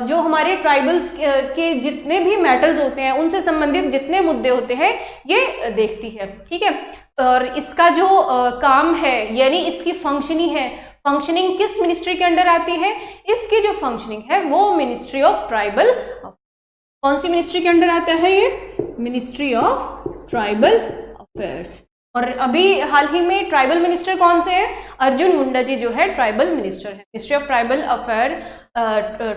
जो हमारे ट्राइबल्स के जितने भी मैटर्स होते हैं, उनसे संबंधित जितने मुद्दे होते हैं ये देखती है, ठीक है। और इसका जो काम है, यानी इसकी फंक्शनिंग किस मिनिस्ट्री के अंडर आती है? इसकी जो फंक्शनिंग है वो मिनिस्ट्री ऑफ ट्राइबल, कौन सी मिनिस्ट्री के अंडर आता है ये? Ministry of tribal affairs. और अभी हाल ही में ट्राइबल मिनिस्टर कौन से हैं? अर्जुन मुंडा जी जो है ट्राइबल मिनिस्टर है। मिनिस्ट्री ऑफ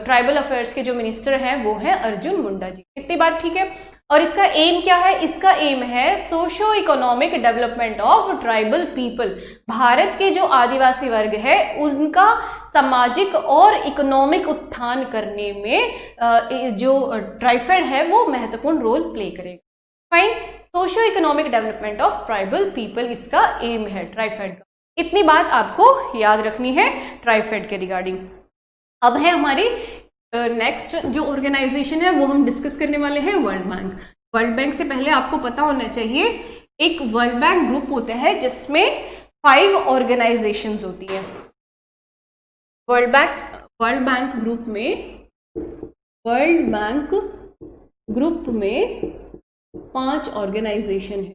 ट्राइबल अफेयर्स के जो मिनिस्टर हैं वो हैं अर्जुन मुंडा जी। इतनी बात ठीक है। और इसका एम क्या है? इसका एम है socio economic development of tribal people. Bharat के जो आदिवासी वर्ग है उनका सामाजिक और इकोनॉमिक उत्थान करने में जो ट्राइफेड है वो महत्वपूर्ण रोल प्ले करेगा। Fine. Socio economic development of tribal people इसका एम है ट्राइफेड का। इतनी बात आपको याद रखनी है ट्राइफेड के रिगार्डिंग। अब है हमारी नेक्स्ट जो ऑर्गेनाइजेशन है वो हम डिस्कस करने वाले हैं वर्ल्ड बैंक। वर्ल्ड बैंक से पहले आपको पता होना चाहिए एक वर्ल्ड बैंक ग्रुप होता है जिसमें 5 ऑर्गेनाइजेशंस होती है। वर्ल्ड बैंक ग्रुप में 5 ऑर्गेनाइजेशन है।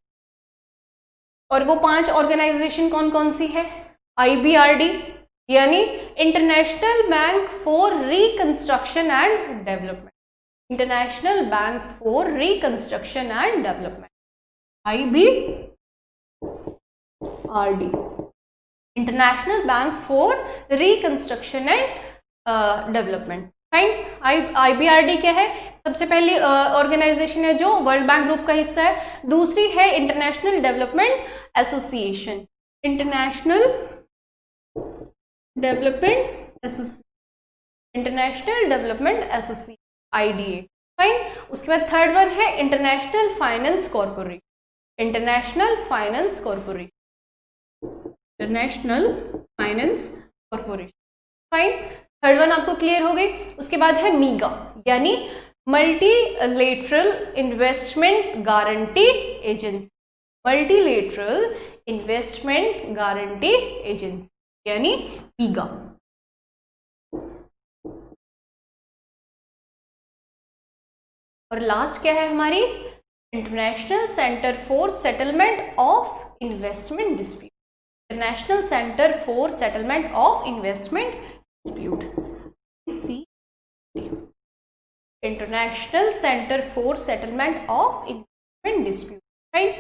और वो 5 ऑर्गेनाइजेशन कौन कौन सी है? IBRD यानी international bank for reconstruction and development. International bank for reconstruction and development, IBRD, international bank for reconstruction and development. Fine. IBRD क्या है? सबसे पहली ऑर्गेनाइजेशन है जो वर्ल्ड बैंक ग्रुप का हिस्सा है। दूसरी है international development association, international development association, IDA। Fine. उसके बाद थर्ड वन है international finance corporation, international finance corporation. Fine. Third one आपको क्लियर हो गई। उसके बाद है मीगा यानी multilateral investment guarantee agency, multilateral investment guarantee agency यानी मीगा। और लास्ट क्या है हमारी? International centre for settlement of investment dispute, international centre for settlement of investment dispute, international centre for settlement of investment dispute. Right.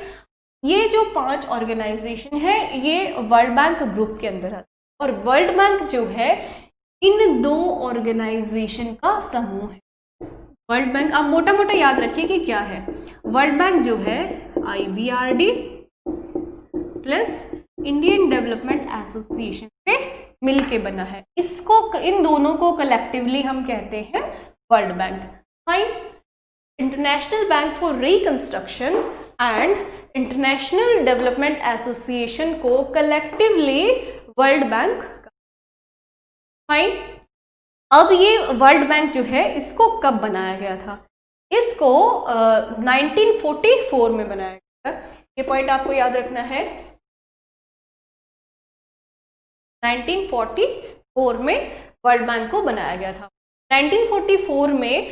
ये जो 5 organisation है ये world bank group के अंदर है। और वर्ल्ड बैंक जो है इन 2 ऑर्गेनाइजेशन का समूह है। वर्ल्ड बैंक आप मोटा मोटा याद रखिए कि क्या है। वर्ल्ड बैंक जो है IBRD plus Indian development association से मिलके बना है। इसको, इन दोनों को कलेक्टिवली हम कहते हैं world bank. Fine. International bank for reconstruction and international development association को कलेक्टिवली वर्ल्ड बैंक। फाइन। अब ये वर्ल्ड बैंक जो है इसको कब बनाया गया था? इसको 1944 में बनाया गया था। ये पॉइंट आपको याद रखना है। 1944 में वर्ल्ड बैंक को बनाया गया था। 1944 में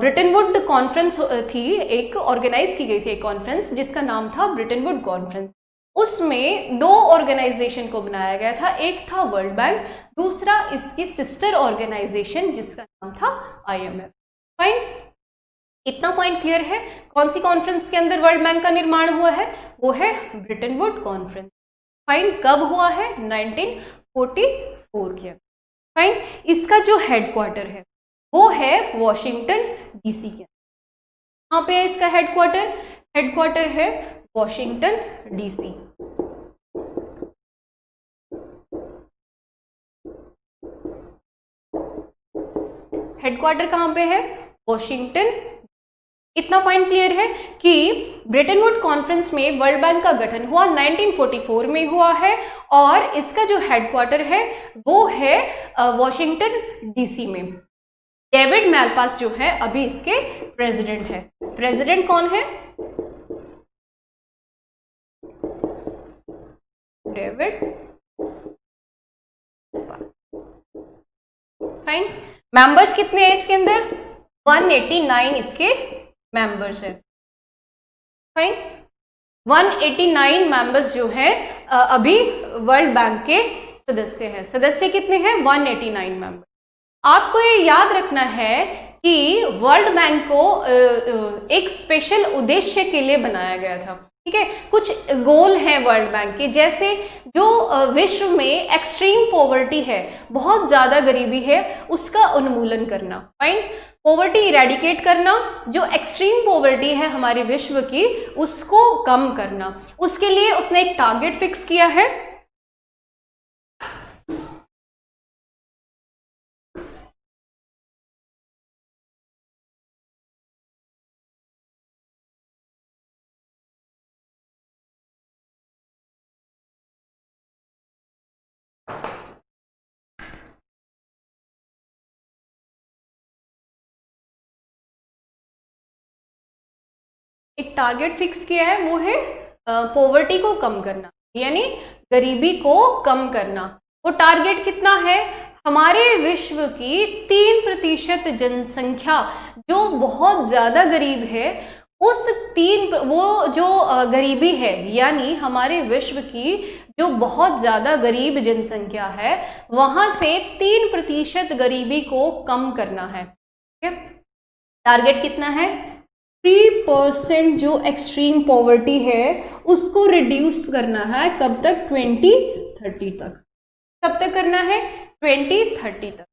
ब्रिटेन वुड कॉन्फ्रेंस थी, एक ऑर्गेनाइज की गई थी एक कॉन्फ्रेंस जिसका नाम था ब्रिटेन वुड कॉन्फ्रेंस। उसमें दो ऑर्गेनाइजेशन को बनाया गया था, एक था वर्ल्ड बैंक, दूसरा इसकी सिस्टर ऑर्गेनाइजेशन जिसका नाम था IMF। फाइन, इतना पॉइंट क्लियर है। कौन सी कॉन्फ्रेंस के अंदर वर्ल्ड बैंक का निर्माण हुआ है? वो है ब्रेटन वुड कॉन्फ्रेंस। फाइन, कब हुआ है? 1944 के। फाइन, इसका जो हेडक्वार्टर है वो है वॉशिंगटन DC के। कहाँ पे है इसका हेडक्वार्टर? हेडक्वार्टर है वॉशिंगटन DC। हेडक्वार्टर कहाँ पे है? वॉशिंगटन। इतना पॉइंट क्लियर है कि ब्रेटन वुड कॉन्फ्रेंस में वर्ल्ड बैंक का गठन हुआ 1944 में हुआ है और इसका जो हेडक्वार्टर है वो है वॉशिंगटन DC में। डेविड मैलपास जो है अभी इसके प्रेसिडेंट है। प्रेसिडेंट कौन है? David Malpass. फाइन, मेंबर्स कितने हैं इसके अंदर? 189 इसके मेंबर्स है। फाइन, 189 मेंबर्स जो है अभी वर्ल्ड बैंक के सदस्य हैं। सदस्य कितने हैं? 189 मेंबर। आपको ये याद रखना है कि वर्ल्ड बैंक को एक स्पेशल उद्देश्य के लिए बनाया गया था। ठीक है, कुछ गोल हैं वर्ल्ड बैंक के, जैसे जो विश्व में एक्सट्रीम पॉवर्टी है, बहुत ज्यादा गरीबी है, उसका उन्मूलन करना। फाइन, पॉवर्टी इरेडिकेट करना, जो एक्सट्रीम पॉवर्टी है हमारे विश्व की उसको कम करना। उसके लिए उसने एक टारगेट फिक्स किया है। एक टारगेट फिक्स किया है, वो है पॉवर्टी को कम करना, यानी गरीबी को कम करना। वो टारगेट कितना है? हमारे विश्व की 3% जनसंख्या जो बहुत ज्यादा गरीब है, उस वो जो गरीबी है, यानी हमारे विश्व की जो बहुत ज्यादा गरीब जनसंख्या है, वहां से 3% गरीबी को कम करना है। ठीक है, टारगेट कितना है? 3% जो एक्सट्रीम पॉवर्टी है उसको रिड्यूस करना है। कब तक? 2030 तक। कब तक करना है? 2030 तक।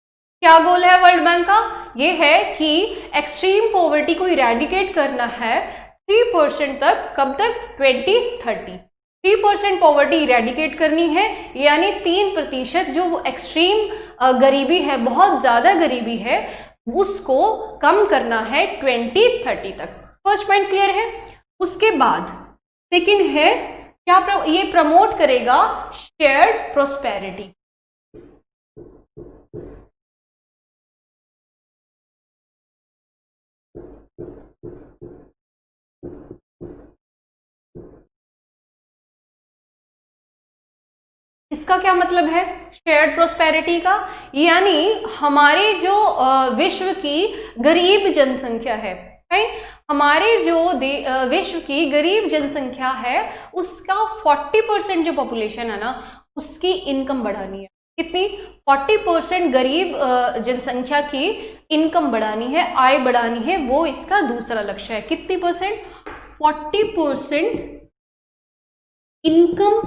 क्या गोल है वर्ल्ड बैंक का? ये है कि एक्सट्रीम पॉवर्टी को इरेडिकेट करना है 3% तक। कब तक? 2030। 3% पॉवर्टी इरेडिकेट करनी है, यानी 3% जो एक्सट्रीम गरीबी है, बहुत ज्यादा गरीबी है, उसको कम करना है 2030 तक। फर्स्ट पॉइंट क्लियर है। उसके बाद सेकंड है क्या? ये प्रमोट करेगा शेयर्ड प्रोस्पेरिटी। इसका क्या मतलब है शेयर्ड प्रोस्पेरिटी का? यानी हमारे जो विश्व की गरीब जनसंख्या है, हमारे जो विश्व की गरीब जनसंख्या है, उसका 40% जो पॉपुलेशन है ना, उसकी इनकम बढ़ानी है। कितनी? 40% गरीब जनसंख्या की इनकम बढ़ानी है, आय बढ़ानी है, वो इसका दूसरा लक्ष्य है। कितनी परसेंट? 40% इनकम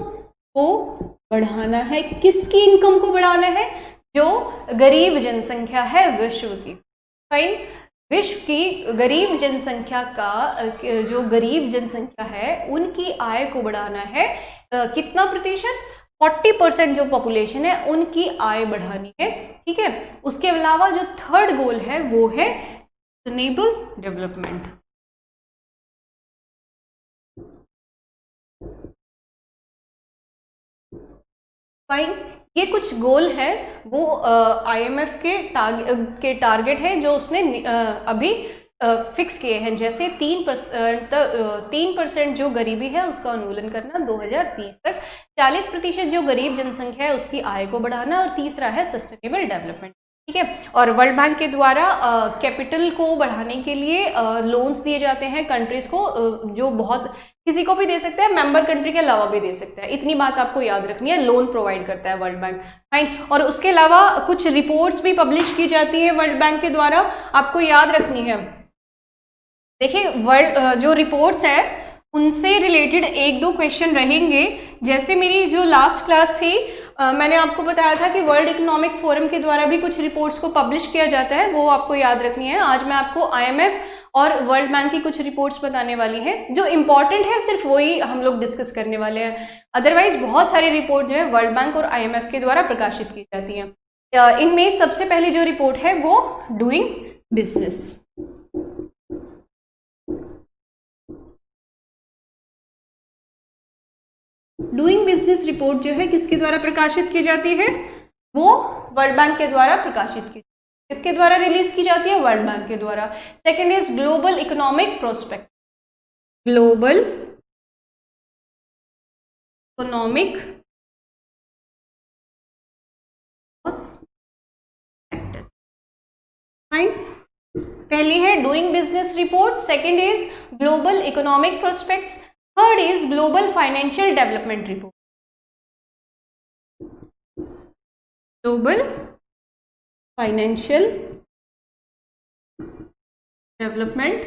को बढ़ाना है। किसकी इनकम को बढ़ाना है? जो गरीब जनसंख्या है विश्व की। फाइन, विश्व की गरीब जनसंख्या का जो गरीब जनसंख्या है उनकी आय को बढ़ाना है। कितना प्रतिशत? 40% जो पॉपुलेशन है उनकी आय बढ़ानी है। ठीक है, उसके अलावा जो थर्ड गोल है वो है सस्टेनेबल डेवलपमेंट। फाइन, ये कुछ गोल है, वो IMF के टारगेट है जो उसने अभी फिक्स किए हैं। जैसे 3% जो गरीबी है उसका उन्मूलन करना 2030 तक, 40% जो गरीब जनसंख्या है उसकी आय को बढ़ाना, और तीसरा है सस्टेनेबल डेवलपमेंट। ठीक है। और वर्ल्ड बैंक के द्वारा कैपिटल को बढ़ाने के लिए लोन्स दिए जाते हैं कंट्रीज को, जो बहुत किसी को भी दे सकता है, मेंबर कंट्री के अलावा भी दे सकता है। इतनी बात आपको याद रखनी है, लोन प्रोवाइड करता है वर्ल्ड बैंक। फाइन। और उसके अलावा कुछ रिपोर्ट्स भी पब्लिश की जाती है वर्ल्ड बैंक के द्वारा, आपको याद रखनी है। देखिए वर्ल्ड जो रिपोर्ट्स है उनसे रिलेटेड एक दो क्वेश्चन रहेंगे। जैसे मेरी जो लास्ट क्लास थी, मैंने आपको बताया था कि वर्ल्ड इकोनॉमिक फोरम के द्वारा भी कुछ रिपोर्ट्स को पब्लिश किया जाता है, वो आपको याद रखनी है। आज मैं आपको आईएमएफ और वर्ल्ड बैंक की कुछ रिपोर्ट्स बताने वाली हैं, जो इंपॉर्टेंट है सिर्फ वही हम लोग डिस्कस करने वाले हैं। अदरवाइज बहुत सारी रिपोर्ट जो है वर्ल्ड बैंक और आईएमएफ के द्वारा प्रकाशित की जाती हैं। इनमें सबसे पहली जो रिपोर्ट है वो doing business. Doing business report जो है किसके द्वारा प्रकाशित की जाती है? वो वर्ल्ड बैंक के द्वारा प्रकाशित की, किसके द्वारा रिलीज की जाती है? वर्ल्ड बैंक के द्वारा। Second is global economic prospect. Global economic prospectus. Fine. पहली है doing business report, second is global economic prospects, third is global financial development report. Global financial development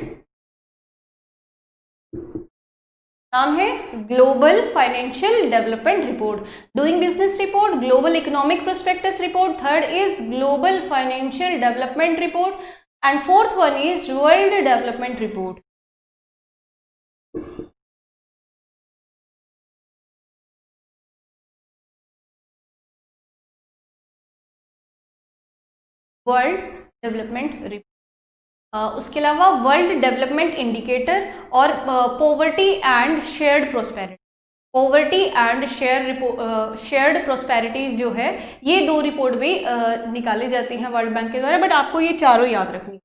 नाम है global financial development report. Doing business report, global economic prospectus report, third is global financial development report and fourth one is world development report. World development report. उसके अलावा world development indicator और poverty and shared prosperity. Poverty and shared prosperity जो है, ये दो report भी निकाली जाती हैं वर्ल्ड बैंक के द्वारा, बट आपको ये चारों याद रखनी।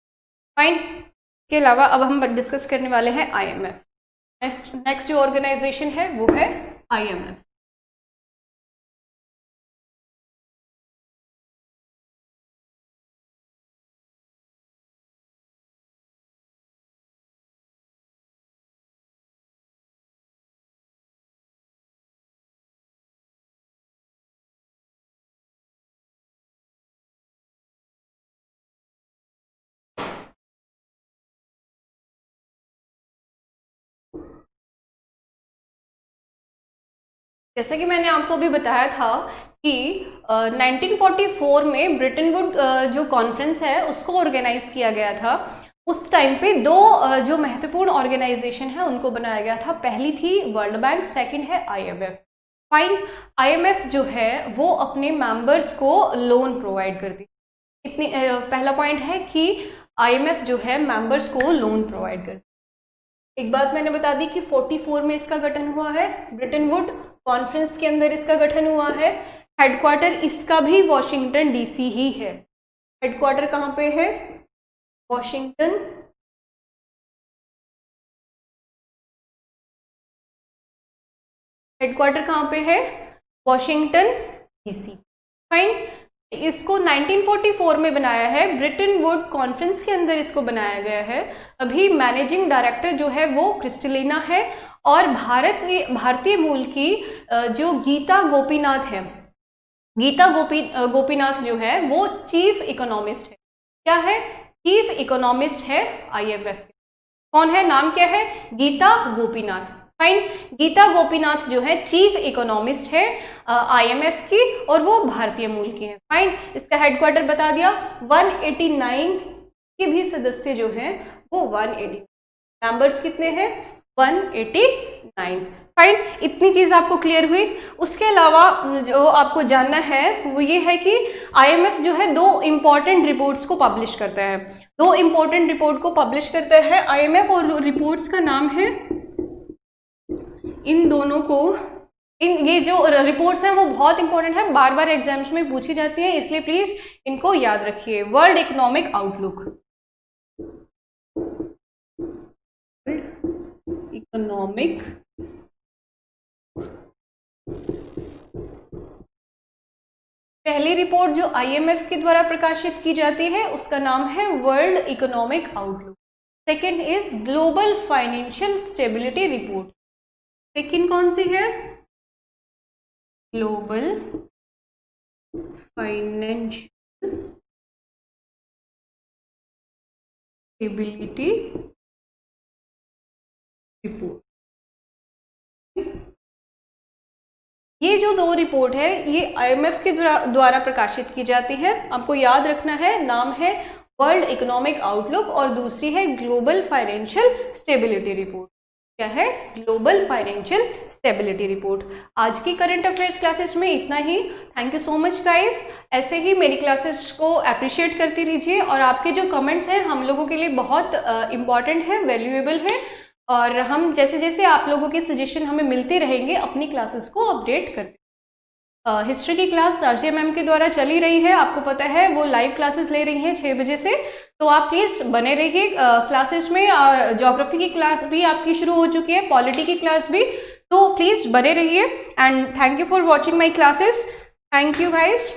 फाइन। इसके अलावा अब हम डिस्कस करने वाले हैं आईएमएफ। नेक्स्ट जो ऑर्गेनाइजेशन है वो है आईएमएफ। जैसा कि मैंने आपको अभी बताया था कि 1944 में ब्रिटेन वुड जो कॉन्फ्रेंस है उसको ऑर्गेनाइज किया गया था। उस टाइम पे दो जो महत्वपूर्ण ऑर्गेनाइजेशन है उनको बनाया गया था। पहली थी वर्ल्ड बैंक, सेकंड है आईएमएफ। फाइन। आईएमएफ जो है वो अपने मेंबर्स को लोन प्रोवाइड करती है। इतनी पहला पॉइंट है कि आईएमएफ जो है मेंबर्स को लोन प्रोवाइड करती है। एक बात मैंने बता दी कि 44 में इसका गठन हुआ है, ब्रिटेन वुड कॉन्फ्रेंस के अंदर इसका गठन हुआ है। हेडक्वार्टर इसका भी वॉशिंगटन डीसी ही है। हेडक्वार्टर कहाँ पे है? वॉशिंगटन हेडक्वार्टर कहाँ पे है? Washington DC. फाइन। इसको 1944 में बनाया है, ब्रिटेन वुड कॉन्फ्रेंस के अंदर इसको बनाया गया है। अभी मैनेजिंग डायरेक्टर जो है वो क्रिस्टलिना है और भारतीय मूल की जो गीता गोपीनाथ है, गीता गोपीनाथ जो है वो चीफ इकोनॉमिस्ट है। क्या है? चीफ इकोनॉमिस्ट है आईएमएफ। कौन है? नाम क्या है? गीता गोपीनाथ। फाइन। गीता गोपीनाथ जो है चीफ इकोनॉमिस्ट है आईएमएफ की और वो भारतीय मूल की है। फाइन। इसका हेडक्वार्टर बता दिया। 189 के भी सदस्य जो हैं वो 180। मेंबर्स कितने हैं? 189। फाइन। इतनी चीज आपको क्लियर हुई। उसके अलावा जो आपको जानना है वो ये है कि आईएमएफ जो है दो इंपॉर्टेंट रिपोर्ट्स को पब्लिश करता है। दो इंपॉर्टेंट रिपोर्ट को पब्लिश करता है आईएमएफ और रिपोर्ट्स का नाम है, इन दोनों को, ये जो रिपोर्ट्स हैं वो बहुत इंपॉर्टेंट है, बार बार एग्जाम्स में पूछी जाती है, इसलिए प्लीज इनको याद रखिए। वर्ल्ड इकोनॉमिक आउटलुक, इकोनॉमिक पहली रिपोर्ट जो IMF के द्वारा प्रकाशित की जाती है उसका नाम है world economic outlook. Second is global financial stability report. Second कौन सी है? Global financial stability report. ये जो दो रिपोर्ट है ये IMF के द्वारा प्रकाशित की जाती है। आपको याद रखना है, नाम है वर्ल्ड इकोनॉमिक आउटलुक और दूसरी है ग्लोबल फाइनेंशियल स्टेबिलिटी रिपोर्ट। क्या है? Global financial stability report. आज की करंट अफेयर्स क्लासेस में इतना ही। Thank you so much guys. ऐसे ही मेरी क्लासेस को अप्रिशिएट करती रहिए और आपके जो कमेंट्स हैं हम लोगों के लिए बहुत इंपॉर्टेंट है, वैल्यूएबल है और हम जैसे जैसे आप लोगों के सजेशन हमें मिलते रहेंगे अपनी क्लासेस को अपडेट करते। हिस्ट्री की क्लास RJ मैम के द्वारा चली रही है, आपको पता है वो लाइव क्लासेस ले रही हैं 6 बजे से, तो आप प्लीज़ बने रहिए क्लासेस में। ज्योग्राफी की क्लास भी आपकी शुरू हो चुकी है, पॉलिटी की क्लास भी, तो प्लीज़ बने रहिए and thank you for watching my classes. Thank you guys.